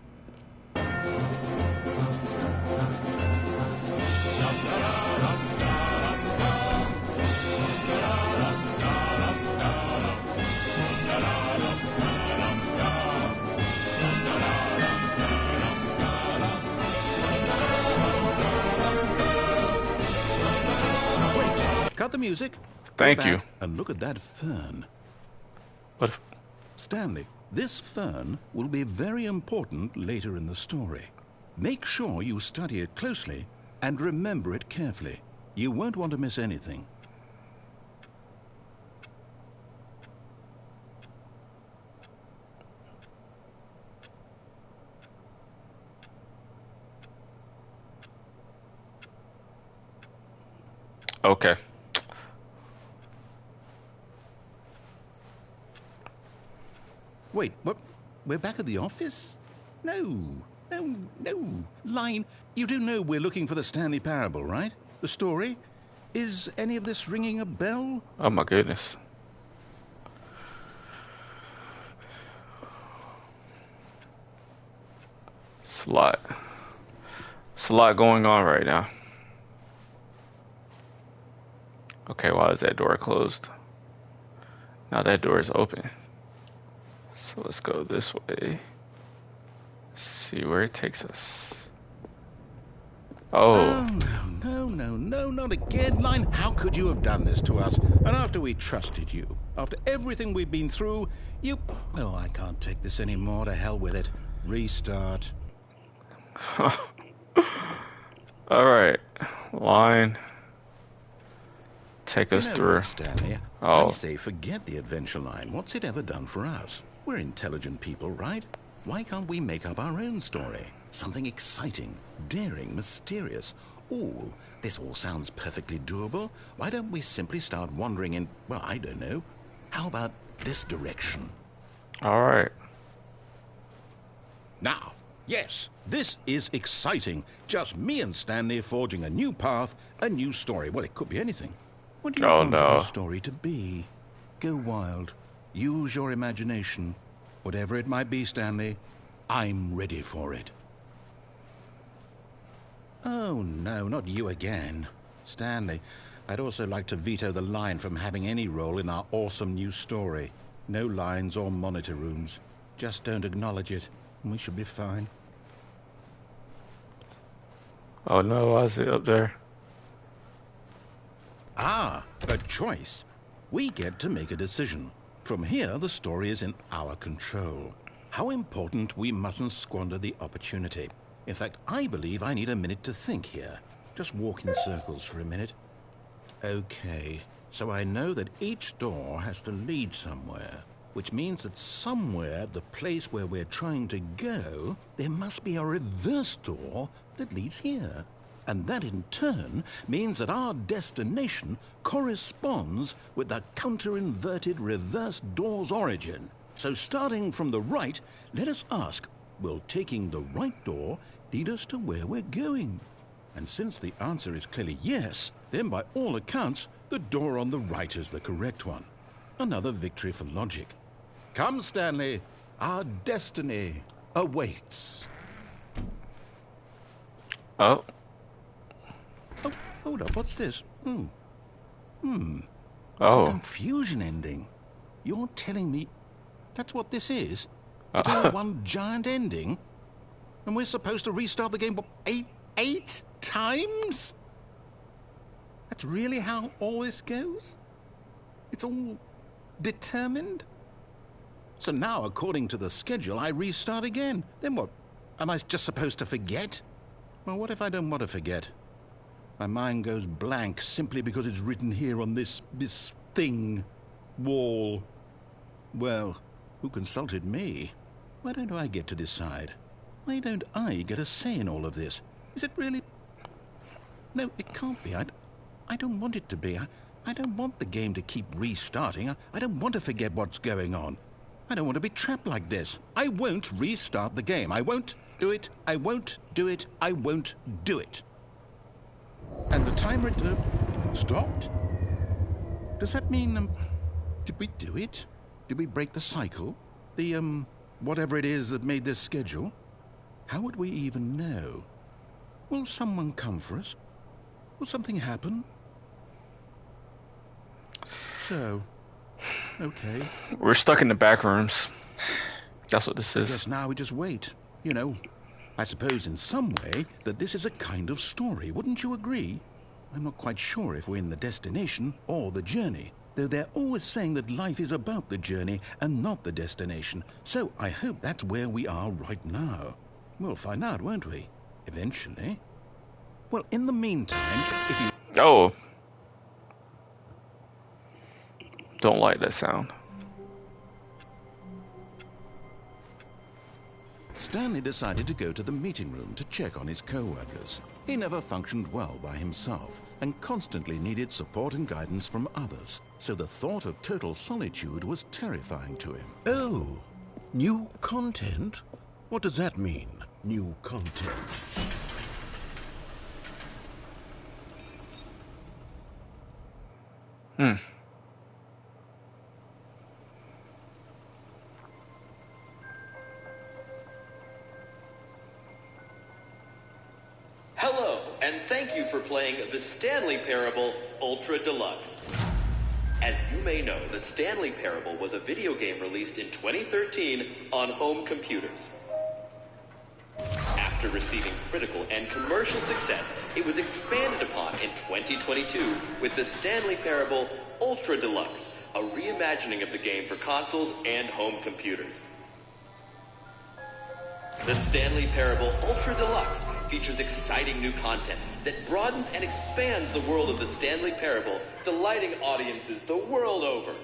Cut the music. Thank you. And look at that fern. What? Stanley, this fern will be very important later in the story. Make sure you study it closely and remember it carefully. You won't want to miss anything. Okay. Wait, what? We're back at the office? No, no. Line, you do know we're looking for the Stanley Parable, right? The story? Is any of this ringing a bell? Oh my goodness. It's a lot. It's a lot going on right now. Okay, why is that door closed? Now that door is open. So let's go this way. See where it takes us. Oh. Oh, no, not again, Line. How could you have done this to us? And after we trusted you, after everything we've been through, you... Oh, I can't take this anymore. To hell with it. Restart. Alright. Line. Take us through. What, Stanley? Oh. I say forget the adventure line. What's it ever done for us? We're intelligent people, right? Why can't we make up our own story? Something exciting, daring, mysterious. Ooh, this all sounds perfectly doable. Why don't we simply start wandering in, well, I don't know. How about this direction? Alright. Now, yes, this is exciting. Just me and Stanley forging a new path, a new story. Well, it could be anything. What do you want our story to be? Go wild. Use your imagination. Whatever it might be, Stanley, I'm ready for it. Oh, no, not you again. Stanley, I'd also like to veto the line from having any role in our awesome new story. No lines or monitor rooms. Just don't acknowledge it, and we should be fine. Oh no, why is it up there? Ah, a choice. We get to make a decision. From here, the story is in our control. How important we mustn't squander the opportunity. In fact, I believe I need a minute to think here. Just walk in circles for a minute. Okay, so I know that each door has to lead somewhere, which means that somewhere, the place where we're trying to go, there must be a reverse door that leads here. And that in turn means that our destination corresponds with the counter-inverted reverse door's origin. So starting from the right, let us ask, will taking the right door lead us to where we're going? And since the answer is clearly yes, then by all accounts, the door on the right is the correct one. Another victory for logic. Come, Stanley, our destiny awaits. Oh. Oh, hold up, what's this? A Oh. confusion ending. You're telling me that's what this is? It's all one giant ending? And we're supposed to restart the game, what, eight times? That's really how all this goes? It's all determined? So now, according to the schedule, I restart again. Then what? Am I just supposed to forget? Well, what if I don't want to forget? My mind goes blank simply because it's written here on this thing, wall. Well, who consulted me? Why don't I get to decide? Why don't I get a say in all of this? Is it really... No, it can't be. I don't want it to be. I don't want the game to keep restarting. I don't want to forget what's going on. I don't want to be trapped like this. I won't restart the game. I won't do it. I won't do it. I won't do it. And the timer stopped? Does that mean, did we do it? Did we break the cycle? The, whatever it is that made this schedule? How would we even know? Will someone come for us? Will something happen? So, okay. We're stuck in the back rooms. That's what this I is. guess now we just wait. You know, I suppose in some way that this is a kind of story, wouldn't you agree? I'm not quite sure if we're in the destination or the journey, though they're always saying that life is about the journey and not the destination. So I hope that's where we are right now. We'll find out, won't we? Eventually. Well, in the meantime, if you... Oh. Don't like that sound. Stanley decided to go to the meeting room to check on his co-workers. He never functioned well by himself and constantly needed support and guidance from others, so the thought of total solitude was terrifying to him. Oh, New content? What does that mean, new content? Hello, and thank you for playing the Stanley Parable Ultra Deluxe. As you may know, the Stanley Parable was a video game released in 2013 on home computers. After receiving critical and commercial success, it was expanded upon in 2022 with the Stanley Parable Ultra Deluxe, a reimagining of the game for consoles and home computers. The Stanley Parable Ultra Deluxe features exciting new content that broadens and expands the world of the Stanley Parable, delighting audiences the world over.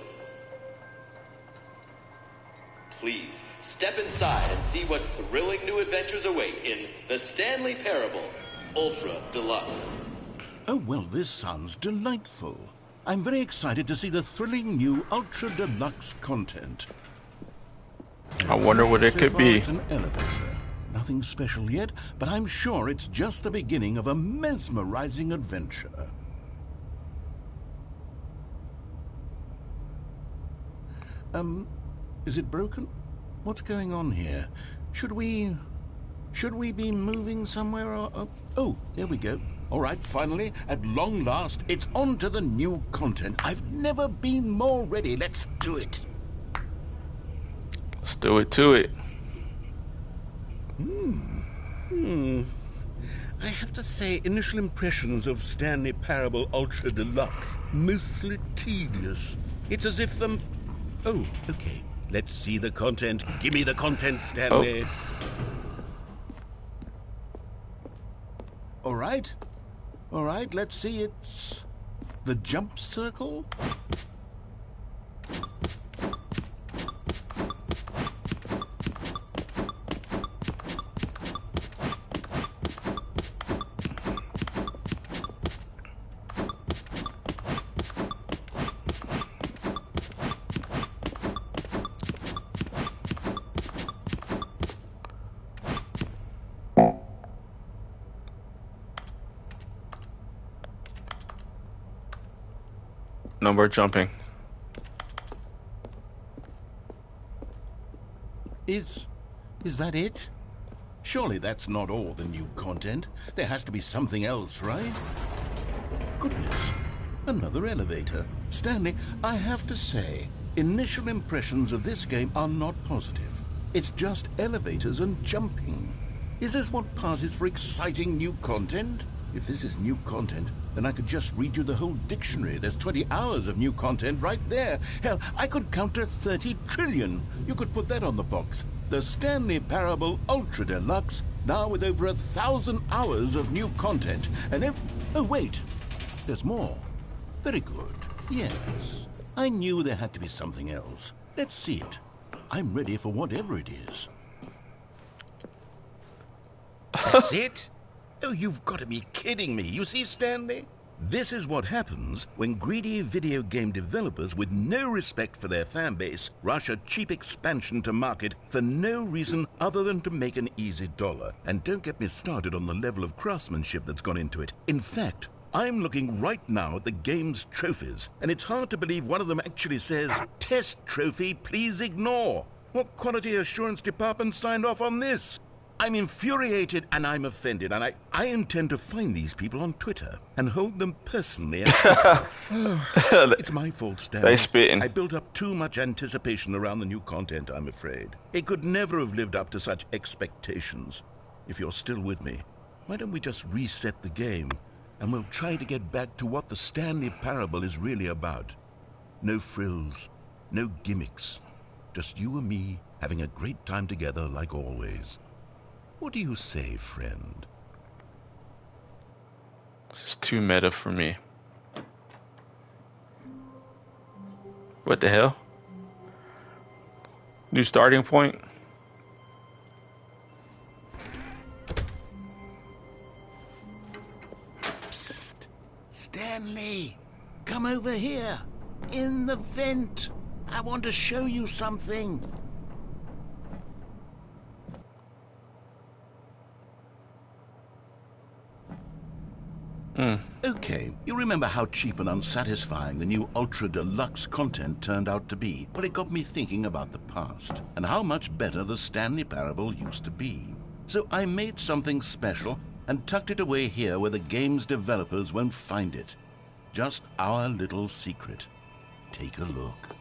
Please, step inside and see what thrilling new adventures await in the Stanley Parable Ultra Deluxe. Oh, well, this sounds delightful. I'm very excited to see the thrilling new Ultra Deluxe content. I wonder what it So could far, be. it's an elevator. Nothing special yet, but I'm sure it's just the beginning of a mesmerizing adventure. Is it broken? What's going on here? Should we be moving somewhere or... Oh, there we go. All right, finally, at long last, it's on to the new content. I've never been more ready. Let's do it. Let's do it to it. I have to say, initial impressions of Stanley Parable Ultra Deluxe, mostly tedious. It's as if them... Oh, okay. Let's see the content. Give me the content, Stanley. All right. All right, let's see. It's... the jump circle? No more jumping. Is that it? Surely that's not all the new content. There has to be something else, right? Goodness, another elevator. Stanley, I have to say, initial impressions of this game are not positive. It's just elevators and jumping. Is this what passes for exciting new content? If this is new content, then I could just read you the whole dictionary. There's 20 hours of new content right there. Hell, I could counter 30 trillion. You could put that on the box. The Stanley Parable Ultra Deluxe, now with over 1,000 hours of new content. And if... Oh, wait. There's more. Very good. Yes. I knew there had to be something else. Let's see it. I'm ready for whatever it is. That's it? Oh, you've got to be kidding me. You see, Stanley? This is what happens when greedy video game developers with no respect for their fan base rush a cheap expansion to market for no reason other than to make an easy dollar. And don't get me started on the level of craftsmanship that's gone into it. In fact, I'm looking right now at the game's trophies, and it's hard to believe one of them actually says, "Test trophy, please ignore." What quality assurance department signed off on this? I'm infuriated and I'm offended, and I intend to find these people on Twitter and hold them personally. It's my fault, Stanley. They spitting. I built up too much anticipation around the new content, I'm afraid. It could never have lived up to such expectations. If you're still with me, why don't we just reset the game, and we'll try to get back to what the Stanley Parable is really about. No frills, no gimmicks. Just you and me having a great time together like always. What do you say, friend? This is too meta for me. What the hell? New starting point? Psst! Stanley! Come over here! In the vent! I want to show you something! Mm. Okay, you remember how cheap and unsatisfying the new Ultra Deluxe content turned out to be? Well, it got me thinking about the past and how much better the Stanley Parable used to be. So I made something special and tucked it away here where the game's developers won't find it. Just our little secret. Take a look.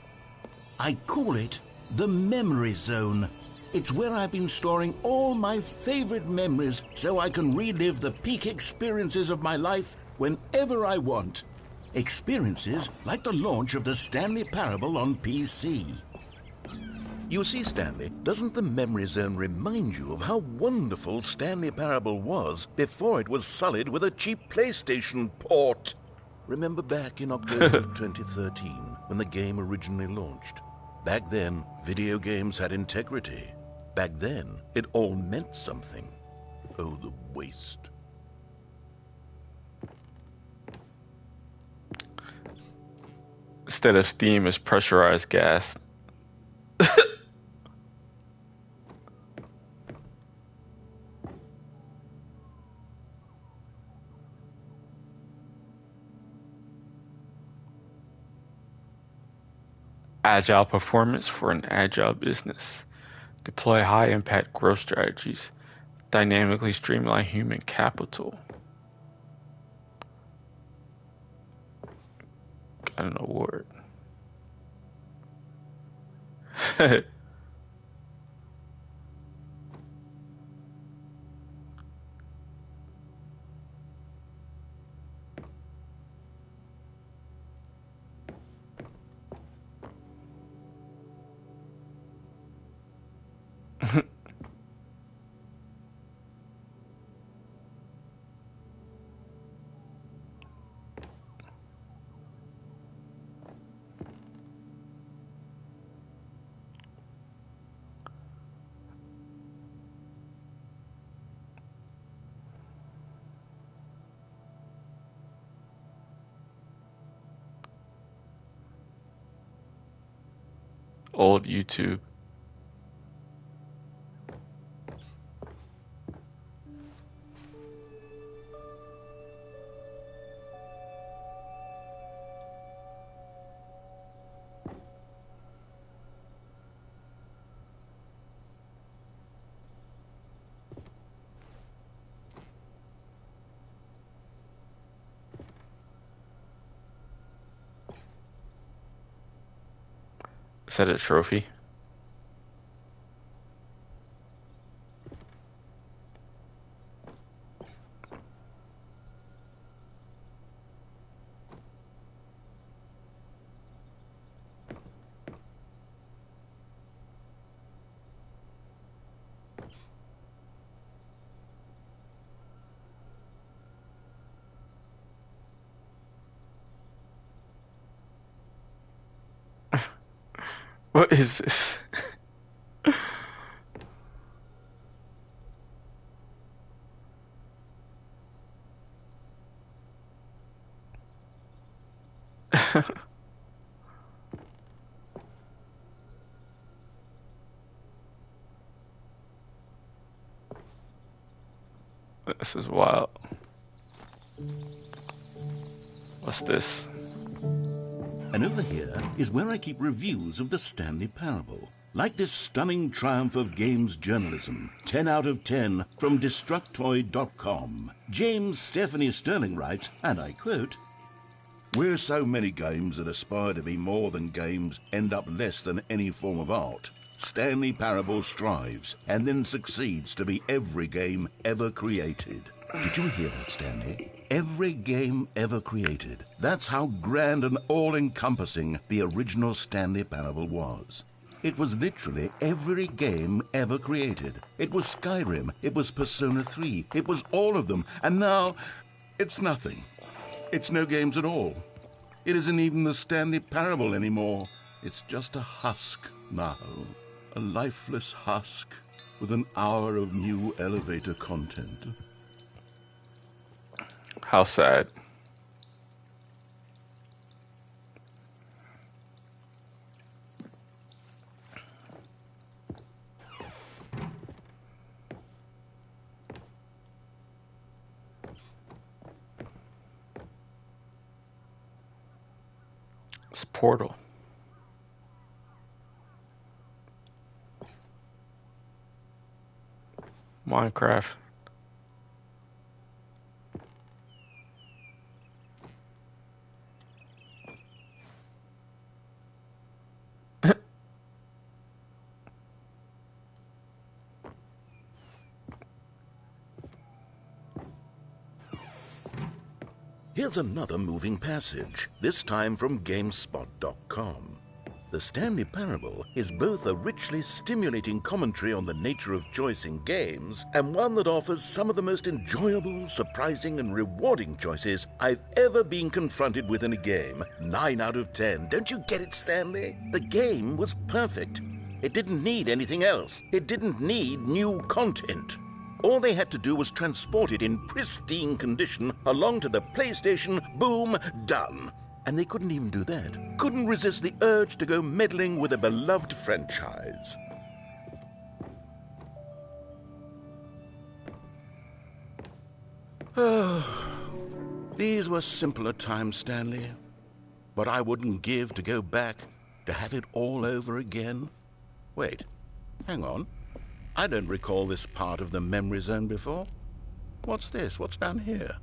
I call it the Memory Zone. It's where I've been storing all my favorite memories so I can relive the peak experiences of my life whenever I want. Experiences like the launch of the Stanley Parable on PC. You see, Stanley, doesn't the Memory Zone remind you of how wonderful Stanley Parable was before it was sullied with a cheap PlayStation port? Remember back in October of 2013 when the game originally launched? Back then, video games had integrity. Back then, it all meant something. Oh, the waste. Instead of steam, is pressurized gas. Agile performance for an agile business. Deploy high-impact growth strategies. Dynamically streamline human capital. Got an award. Old YouTube. Is that a trophy? What is this? This is wild. What's this? And over here is where I keep reviews of the Stanley Parable. Like this stunning triumph of games journalism, 10 out of 10 from Destructoid.com. James Stephanie Sterling writes, and I quote, "Where so many games that aspire to be more than games end up less than any form of art, Stanley Parable strives and then succeeds to be every game ever created." Did you hear that, Stanley? Every game ever created. That's how grand and all-encompassing the original Stanley Parable was. It was literally every game ever created. It was Skyrim, it was Persona 3, it was all of them, and now it's nothing. It's no games at all. It isn't even the Stanley Parable anymore. It's just a husk now. A lifeless husk with an hour of new elevator content. How sad. It's Portal. Minecraft. Here's another moving passage, this time from GameSpot.com. The Stanley Parable is both a richly stimulating commentary on the nature of choice in games and one that offers some of the most enjoyable, surprising, and rewarding choices I've ever been confronted with in a game. 9 out of 10. Don't you get it, Stanley? The game was perfect. It didn't need anything else. It didn't need new content. All they had to do was transport it in pristine condition along to the PlayStation. Boom, done. And they couldn't even do that. Couldn't resist the urge to go meddling with a beloved franchise. These were simpler times, Stanley. What I wouldn't give to go back, to have it all over again. Wait, hang on. I don't recall this part of the memory zone before. What's this? What's down here?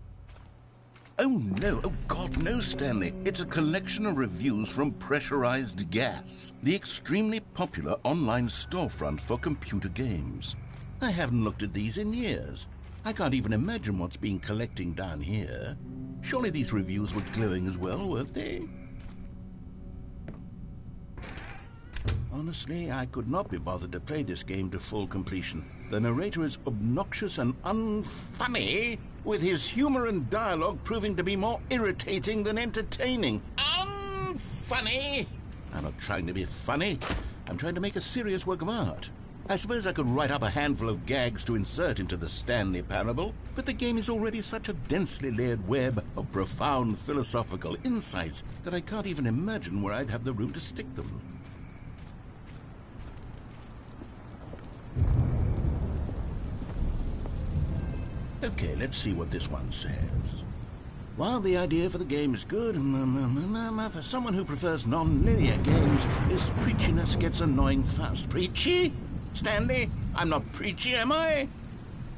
Oh, no. Oh, God, no, Stanley. It's a collection of reviews from Pressurized Gas, the extremely popular online storefront for computer games. I haven't looked at these in years. I can't even imagine what's been collecting down here. Surely these reviews were glowing as well, weren't they? Honestly, I could not be bothered to play this game to full completion. The narrator is obnoxious and unfunny, with his humor and dialogue proving to be more irritating than entertaining. Unfunny! I'm not trying to be funny. I'm trying to make a serious work of art. I suppose I could write up a handful of gags to insert into the Stanley Parable, but the game is already such a densely layered web of profound philosophical insights that I can't even imagine where I'd have the room to stick them. Okay, let's see what this one says. While the idea for the game is good, for someone who prefers non-linear games, this preachiness gets annoying fast. Preachy? Stanley? I'm not preachy, am I?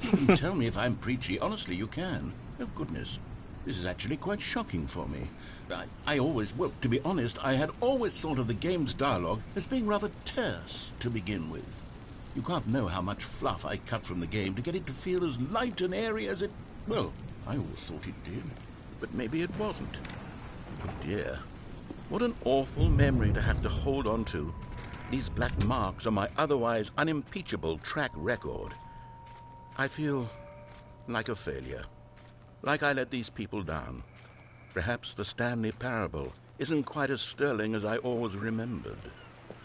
You can tell me if I'm preachy. Honestly, you can. Oh, goodness. This is actually quite shocking for me. Well, to be honest, I had always thought of the game's dialogue as being rather terse to begin with. You can't know how much fluff I cut from the game to get it to feel as light and airy as it... Well, I always thought it did, but maybe it wasn't. Oh dear. What an awful memory to have to hold on to. These black marks on my otherwise unimpeachable track record. I feel like a failure. Like I let these people down. Perhaps the Stanley Parable isn't quite as sterling as I always remembered.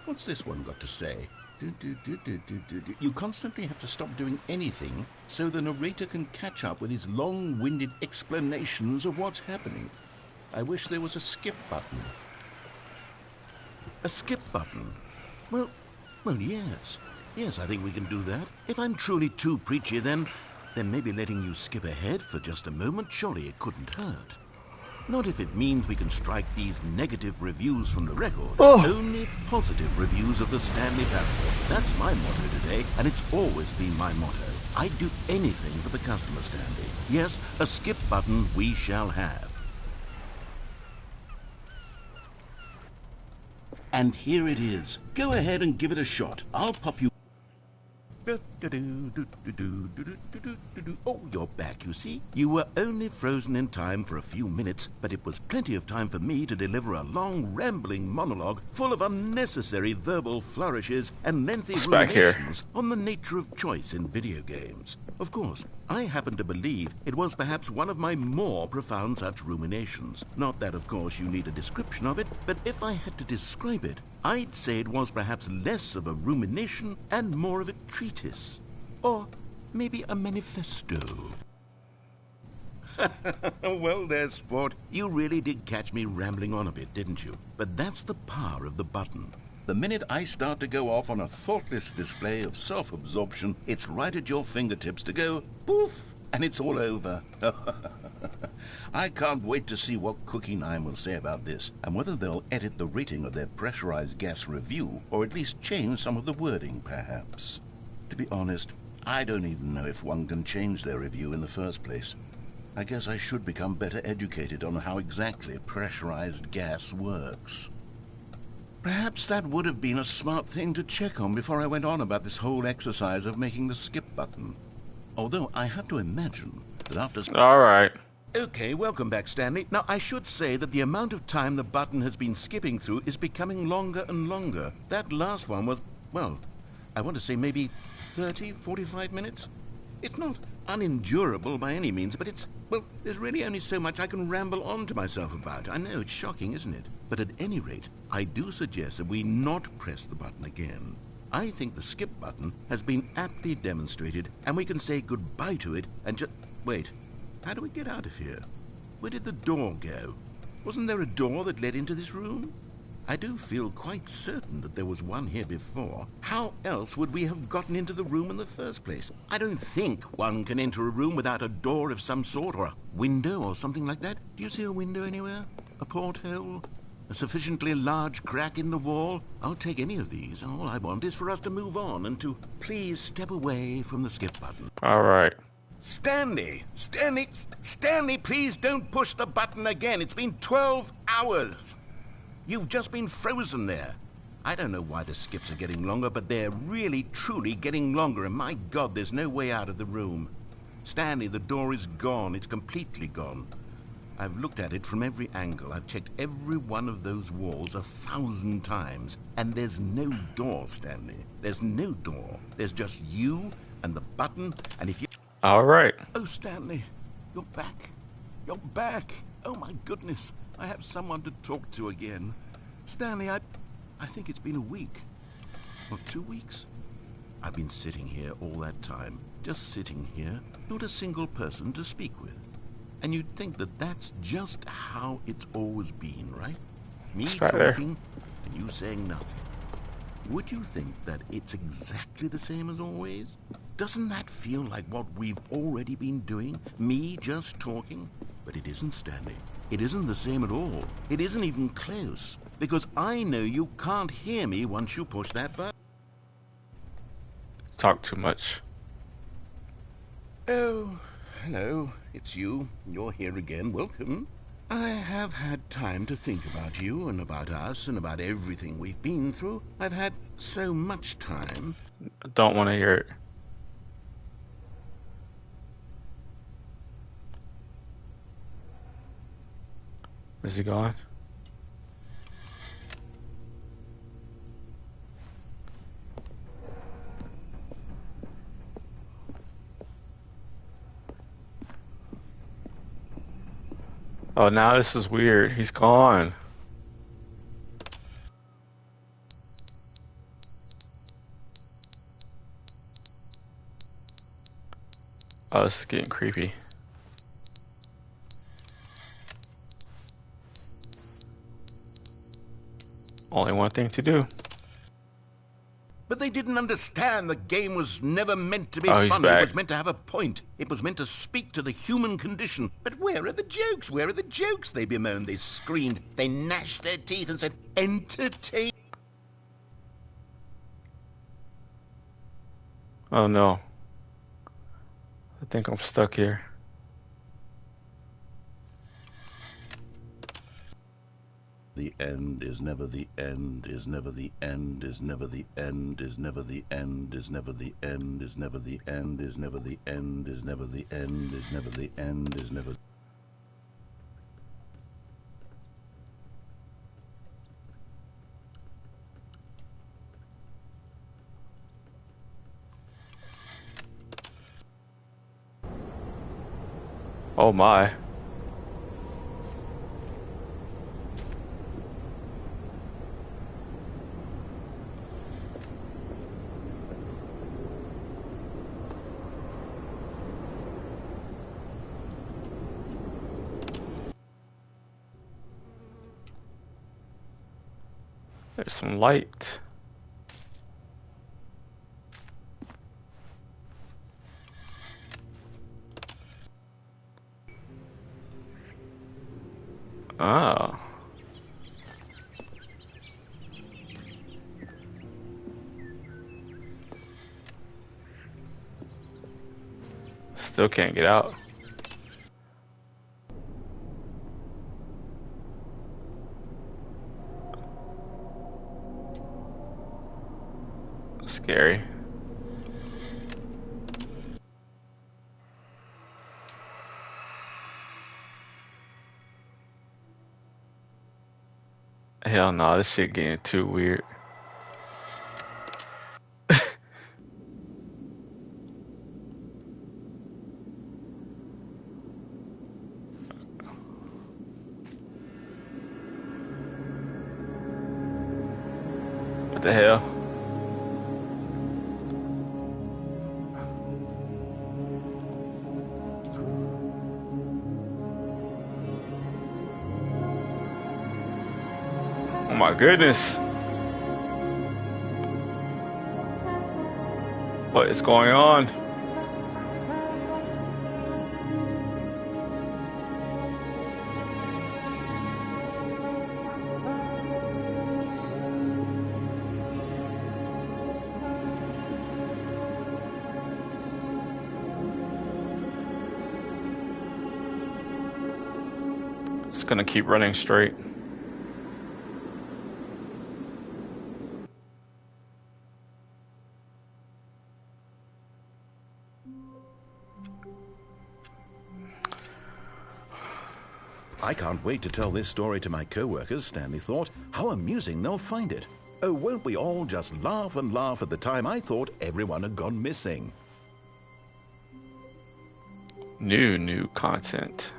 What's this one got to say? You constantly have to stop doing anything so the narrator can catch up with his long-winded explanations of what's happening. I wish there was a skip button. A skip button? Well, yes. Yes, I think we can do that. If I'm truly too preachy, then maybe letting you skip ahead for just a moment, surely it couldn't hurt. Not if it means we can strike these negative reviews from the record. Oh. Only positive reviews of the Stanley Parable. That's my motto today, and it's always been my motto. I'd do anything for the customer, Stanley. Yes, a skip button we shall have. And here it is. Go ahead and give it a shot. I'll pop you... Oh, you're back, you see. You were only frozen in time for a few minutes, but it was plenty of time for me to deliver a long, rambling monologue full of unnecessary verbal flourishes and lengthy ruminations on the nature of choice in video games. Of course, I happen to believe it was perhaps one of my more profound such ruminations. Not that, of course, you need a description of it, but if I had to describe it, I'd say it was perhaps less of a rumination and more of a treatise. Or maybe a manifesto. Well there, sport. You really did catch me rambling on a bit, didn't you? But that's the power of the button. The minute I start to go off on a thoughtless display of self-absorption, it's right at your fingertips to go, poof, and it's all over. I can't wait to see what Cookie 9 will say about this, and whether they'll edit the rating of their pressurized gas review, or at least change some of the wording, perhaps. To be honest, I don't even know if one can change their review in the first place. I guess I should become better educated on how exactly pressurized gas works. Perhaps that would have been a smart thing to check on before I went on about this whole exercise of making the skip button. Although I have to imagine that after... All right. Okay, welcome back, Stanley. Now, I should say that the amount of time the button has been skipping through is becoming longer and longer. That last one was, well, I want to say maybe 30, 45 minutes? It's not unendurable by any means, but it's, well, there's really only so much I can ramble on to myself about. I know, it's shocking, isn't it? But at any rate, I do suggest that we not press the button again. I think the skip button has been aptly demonstrated, and we can say goodbye to it and just... Wait, how do we get out of here? Where did the door go? Wasn't there a door that led into this room? I do feel quite certain that there was one here before. How else would we have gotten into the room in the first place? I don't think one can enter a room without a door of some sort, or a window or something like that. Do you see a window anywhere? A porthole? A sufficiently large crack in the wall? I'll take any of these. All I want is for us to move on and to please step away from the skip button. All right. Stanley, please don't push the button again. It's been 12 hours. You've just been frozen there. I don't know why the skips are getting longer, but they're really, truly getting longer, and my God, there's no way out of the room. Stanley, the door is gone. It's completely gone. I've looked at it from every angle. I've checked every one of those walls 1,000 times, and there's no door, Stanley. There's no door. There's just you and the button, and if you... All right. Oh, Stanley, you're back. You're back. Oh, my goodness. I have someone to talk to again. Stanley, I think it's been a week. Or 2 weeks. I've been sitting here all that time. Just sitting here. Not a single person to speak with. And you'd think that that's just how it's always been, right? Me right there. talking and you saying nothing. Would you think that it's exactly the same as always? Doesn't that feel like what we've already been doing? Me just talking? But it isn't, Stanley. It isn't the same at all. It isn't even close. Because I know you can't hear me once you push that button. Talk too much. Oh, hello. It's you. You're here again. Welcome. I have had time to think about you and about us and about everything we've been through. I've had so much time. I don't want to hear it. Is he gone? Oh, now this is weird. He's gone. Oh, this is getting creepy. Only one thing to do. But they didn't understand the game was never meant to be Oh, he's funny. back. It was meant to have a point. It was meant to speak to the human condition. But where are the jokes? Where are the jokes? They bemoaned, they screamed, they gnashed their teeth and said, entertain. Oh no. I think I'm stuck here. The end is never the end, is never the end, is never the end, is never the end, is never the end, is never the end, is never the end, is never the end, is never the end, is never... Oh my. There's some light. Oh. Still can't get out. Scary. Hell no, this shit getting too weird. What the hell? Oh my goodness. What is going on? It's gonna keep running straight. I can't wait to tell this story to my co-workers, Stanley thought. How amusing they'll find it. Oh, won't we all just laugh and laugh at the time I thought everyone had gone missing. New content.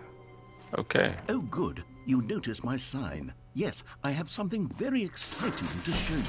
Okay. Oh, good. You notice my sign. Yes, I have something very exciting to show you.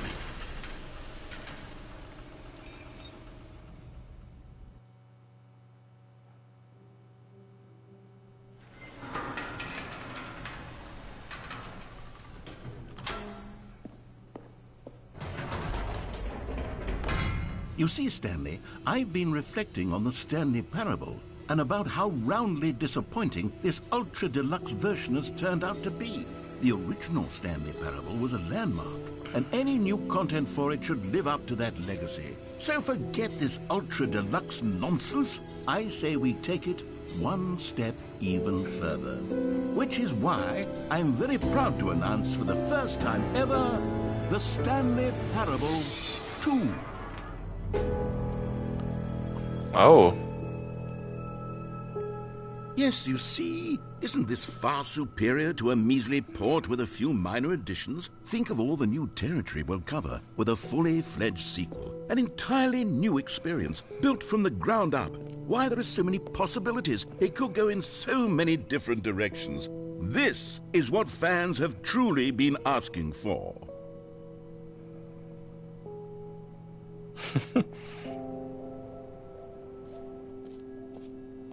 You see, Stanley, I've been reflecting on the Stanley Parable and about how roundly disappointing this ultra-deluxe version has turned out to be. The original Stanley Parable was a landmark, and any new content for it should live up to that legacy. So forget this ultra-deluxe nonsense. I say we take it one step even further. Which is why I'm very proud to announce for the first time ever, the Stanley Parable 2. Oh. Yes, you see, isn't this far superior to a measly port with a few minor additions? Think of all the new territory we'll cover with a fully fledged sequel. An entirely new experience, built from the ground up. Why, there are so many possibilities. It could go in so many different directions. This is what fans have truly been asking for.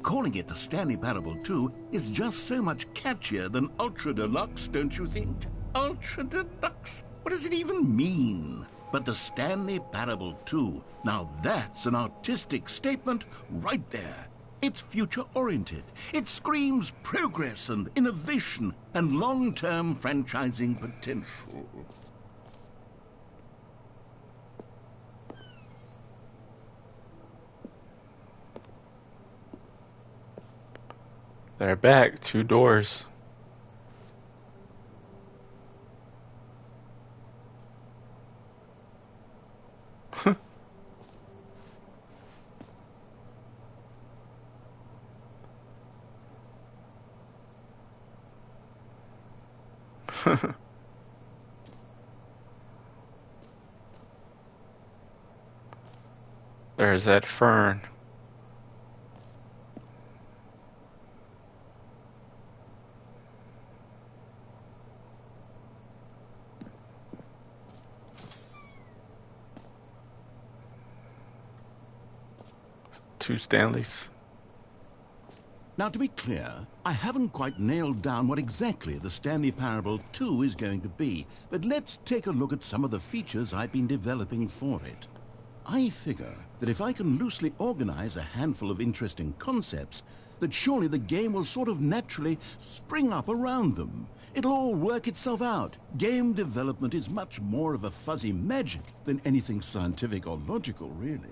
Calling it the Stanley Parable 2 is just so much catchier than Ultra Deluxe, don't you think? Ultra Deluxe? What does it even mean? But the Stanley Parable 2, now that's an artistic statement right there. It's future-oriented. It screams progress and innovation and long-term franchising potential. They're back. 2 doors. There's that fern. Two Stanleys. Now, to be clear, I haven't quite nailed down what exactly the Stanley Parable 2 is going to be, but let's take a look at some of the features I've been developing for it. I figure that if I can loosely organize a handful of interesting concepts, that surely the game will sort of naturally spring up around them. It'll all work itself out. Game development is much more of a fuzzy magic than anything scientific or logical, really.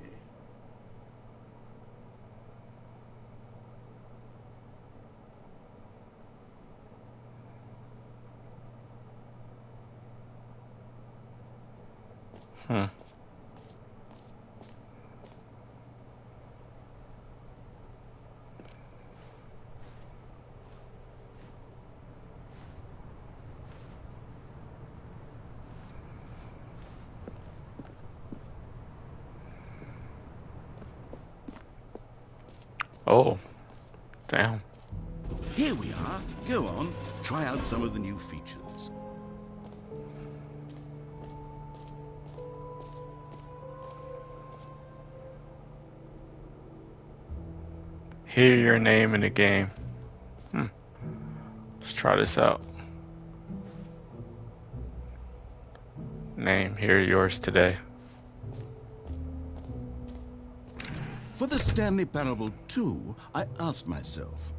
Hmm. Oh, damn. Here we are. Go on, try out some of the new features. Hear your name in the game. Let's try this out. Name, hear yours today. For the Stanley Parable 2, I asked myself,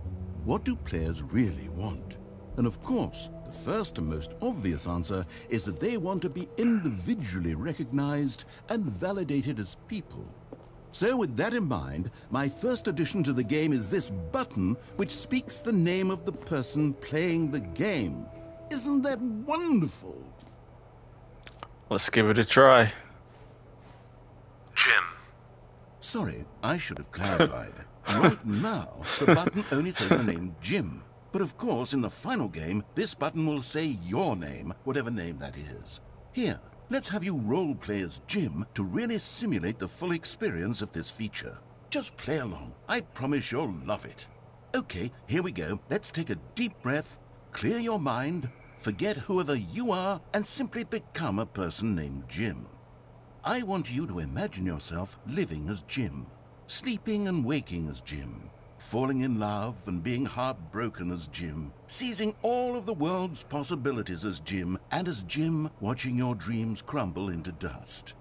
what do players really want? And of course, the first and most obvious answer is that they want to be individually recognized and validated as people. So with that in mind, my first addition to the game is this button which speaks the name of the person playing the game. Isn't that wonderful? Let's give it a try. Jim. Sorry, I should have clarified. Right now, the button only says the name Jim. But of course, in the final game, this button will say your name, whatever name that is. Here, let's have you role-play as Jim to really simulate the full experience of this feature. Just play along. I promise you'll love it. Okay, here we go. Let's take a deep breath, clear your mind, forget whoever you are, and simply become a person named Jim. I want you to imagine yourself living as Jim, sleeping and waking as Jim, falling in love and being heartbroken as Jim, seizing all of the world's possibilities as Jim, and as Jim watching your dreams crumble into dust.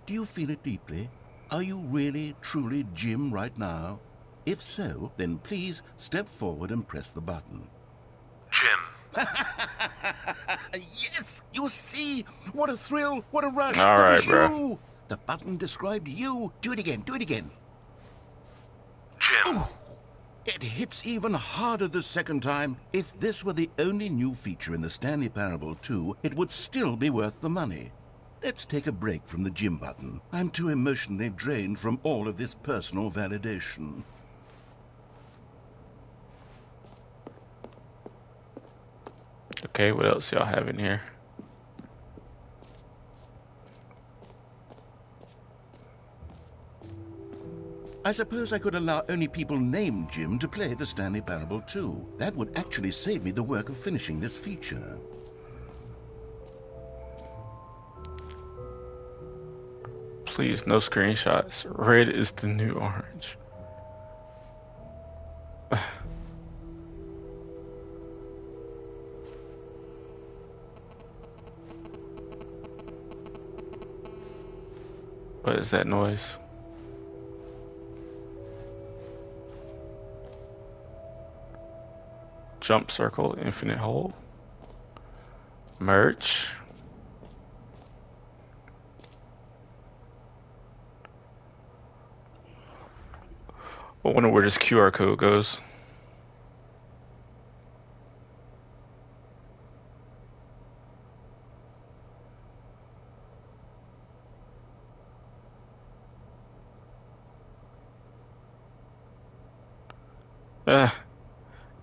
Do you feel it deeply? Are you really, truly Jim right now? If so, then please step forward and press the button. Jim. Yes! You see? What a thrill! What a rush! All It right, was bro. you! The button described you. Do it again. Do it again. Jim. Ooh, it hits even harder the second time. If this were the only new feature in the Stanley Parable 2, it would still be worth the money. Let's take a break from the Jim button. I'm too emotionally drained from all of this personal validation. Okay, what else y'all have in here? I suppose I could allow only people named Jim to play the Stanley Parable 2. That would actually save me the work of finishing this feature. Please, no screenshots. Red is the new orange. What is that noise? Jump circle, infinite hold. Merch. I wonder where this QR code goes.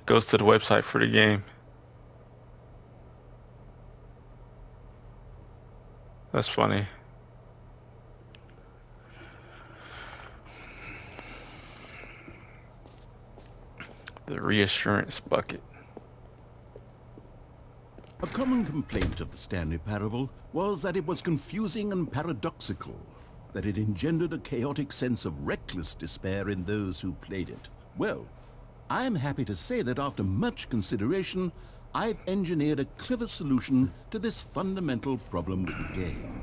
Goes to the website for the game. That's funny. The reassurance bucket. A common complaint of the Stanley Parable was that it was confusing and paradoxical, that it engendered a chaotic sense of reckless despair in those who played it. Well, I am happy to say that after much consideration, I've engineered a clever solution to this fundamental problem with the game.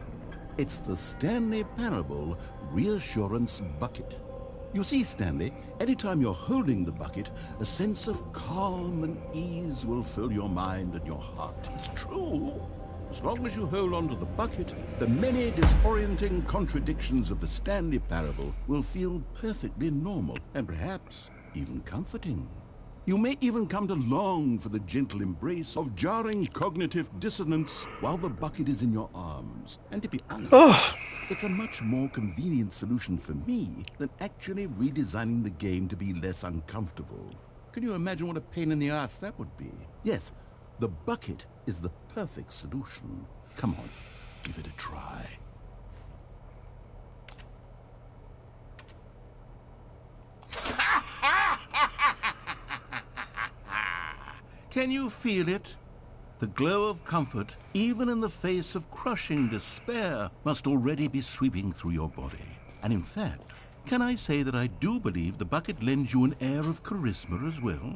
It's the Stanley Parable Reassurance Bucket. You see, Stanley, anytime you're holding the bucket, a sense of calm and ease will fill your mind and your heart. It's true. As long as you hold on to the bucket, the many disorienting contradictions of the Stanley Parable will feel perfectly normal and perhaps even comforting. You may even come to long for the gentle embrace of jarring cognitive dissonance while the bucket is in your arms. And to be honest, it's a much more convenient solution for me than actually redesigning the game to be less uncomfortable. Can you imagine what a pain in the ass that would be? Yes, the bucket is the perfect solution. Come on, give it a try. Can you feel it? The glow of comfort, even in the face of crushing despair, must already be sweeping through your body. And in fact, can I say that I do believe the bucket lends you an air of charisma as well?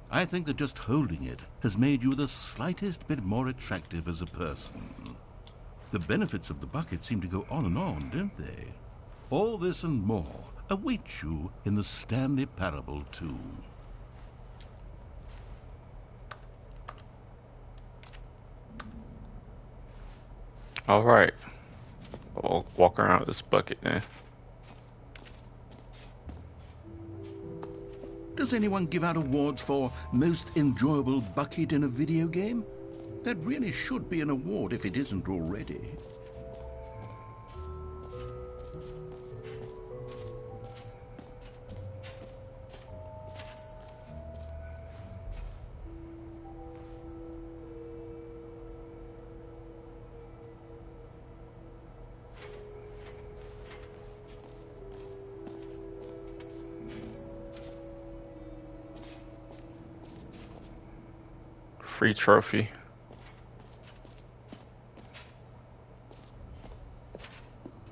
I think that just holding it has made you the slightest bit more attractive as a person. The benefits of the bucket seem to go on and on, don't they? All this and more awaits you in the Stanley Parable 2. All right. I'll walk around with this bucket then. Does anyone give out awards for most enjoyable bucket in a video game? That really should be an award if it isn't already. Free trophy.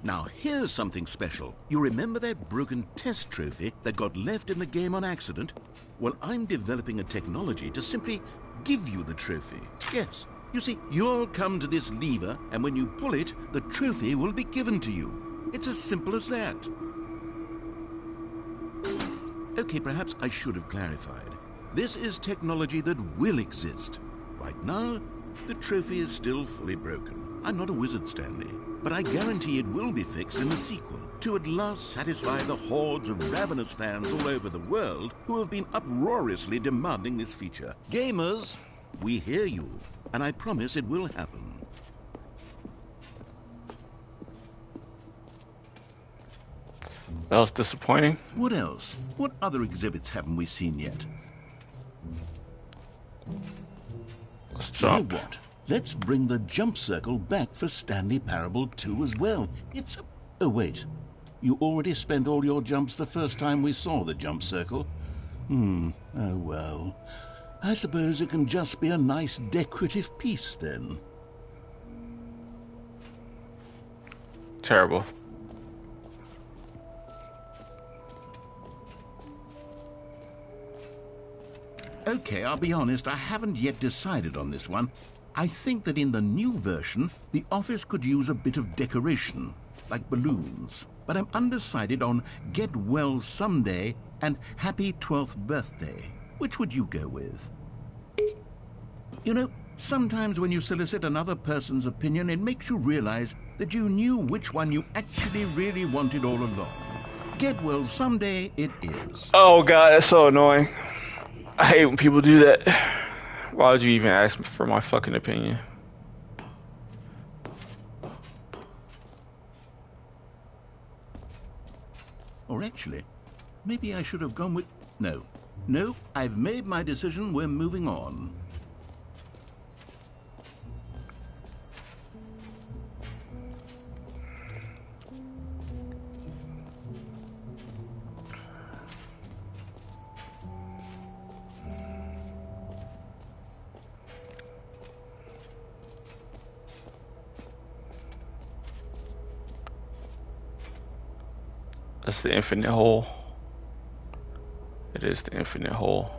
Now, here's something special. You remember that broken test trophy that got left in the game on accident? Well, I'm developing a technology to simply give you the trophy. Yes. You see, you'll come to this lever, and when you pull it, the trophy will be given to you. It's as simple as that. Okay, perhaps I should have clarified. This is technology that will exist. Right now, the trophy is still fully broken. I'm not a wizard, Stanley, but I guarantee it will be fixed in the sequel to at last satisfy the hordes of ravenous fans all over the world who have been uproariously demanding this feature. Gamers, we hear you, and I promise it will happen. That was disappointing. What else? What other exhibits haven't we seen yet? Let's You know jump. what? Let's bring the jump circle back for Stanley Parable 2 as well. It's a... Oh, wait. You already spent all your jumps the first time we saw the jump circle. Oh, well. I suppose it can just be a nice decorative piece, then. Terrible. Okay, I'll be honest, I haven't yet decided on this one. I think that in the new version, the office could use a bit of decoration, like balloons. But I'm undecided on Get Well Someday and Happy 12th Birthday. Which would you go with? You know, sometimes when you solicit another person's opinion, it makes you realize that you knew which one you actually really wanted all along. Get Well Someday it is. Oh god, that's so annoying. I hate when people do that. Why would you even ask me for my fucking opinion? Or actually, maybe I should have gone with... No. No, I've made my decision. We're moving on. That's the infinite hole. It is the infinite hole.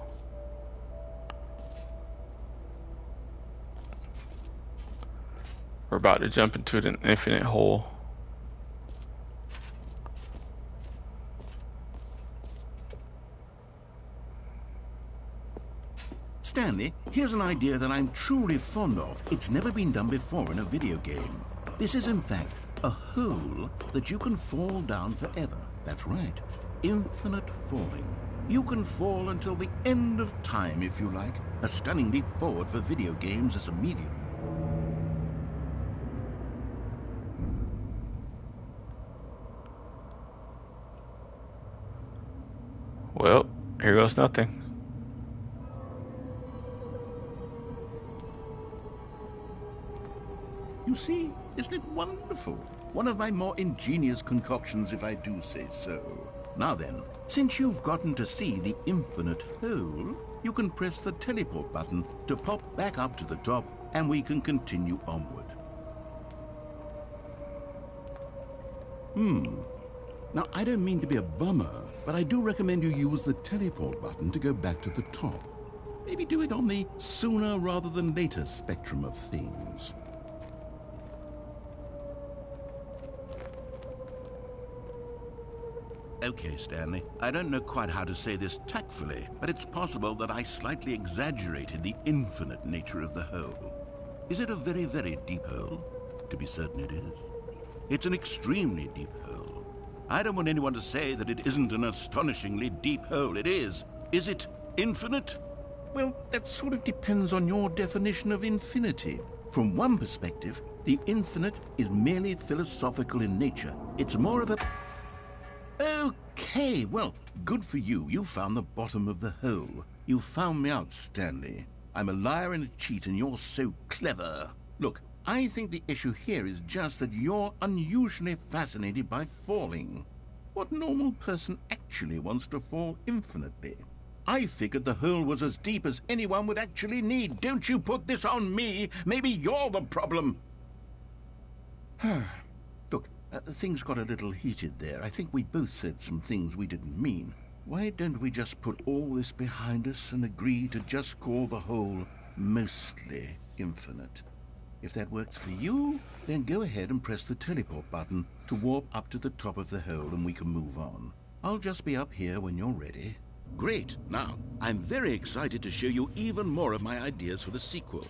We're about to jump into the infinite hole. Stanley, here's an idea that I'm truly fond of. It's never been done before in a video game. This is, in fact, a hole that you can fall down forever. That's right. Infinite falling. You can fall until the end of time, if you like. A stunning leap forward for video games as a medium. Well, here goes nothing. You see, isn't it wonderful? One of my more ingenious concoctions, if I do say so. Now then, since you've gotten to see the infinite hole, you can press the teleport button to pop back up to the top, and we can continue onward. Now, I don't mean to be a bummer, but I do recommend you use the teleport button to go back to the top. Maybe do it on the sooner rather than later spectrum of things. Okay, Stanley, I don't know quite how to say this tactfully, but it's possible that I slightly exaggerated the infinite nature of the hole. Is it a very, very deep hole? To be certain it is. It's an extremely deep hole. I don't want anyone to say that it isn't an astonishingly deep hole. It is. Is it infinite? Well, that sort of depends on your definition of infinity. From one perspective, the infinite is merely philosophical in nature. It's more of a... Okay, well, good for you. You found the bottom of the hole. You found me out, Stanley. I'm a liar and a cheat, and you're so clever. Look, I think the issue here is just that you're unusually fascinated by falling. What normal person actually wants to fall infinitely? I figured the hole was as deep as anyone would actually need. Don't you put this on me. Maybe you're the problem. Look, things got a little heated there. I think we both said some things we didn't mean. Why don't we just put all this behind us and agree to just call the hole mostly infinite? If that works for you, then go ahead and press the teleport button to warp up to the top of the hole and we can move on. I'll just be up here when you're ready. Great. Now, I'm very excited to show you even more of my ideas for the sequel.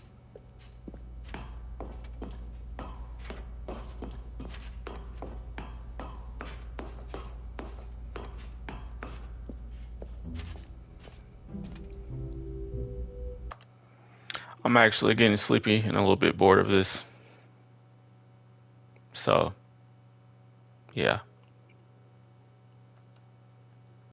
I'm actually getting sleepy and a little bit bored of this. So, yeah.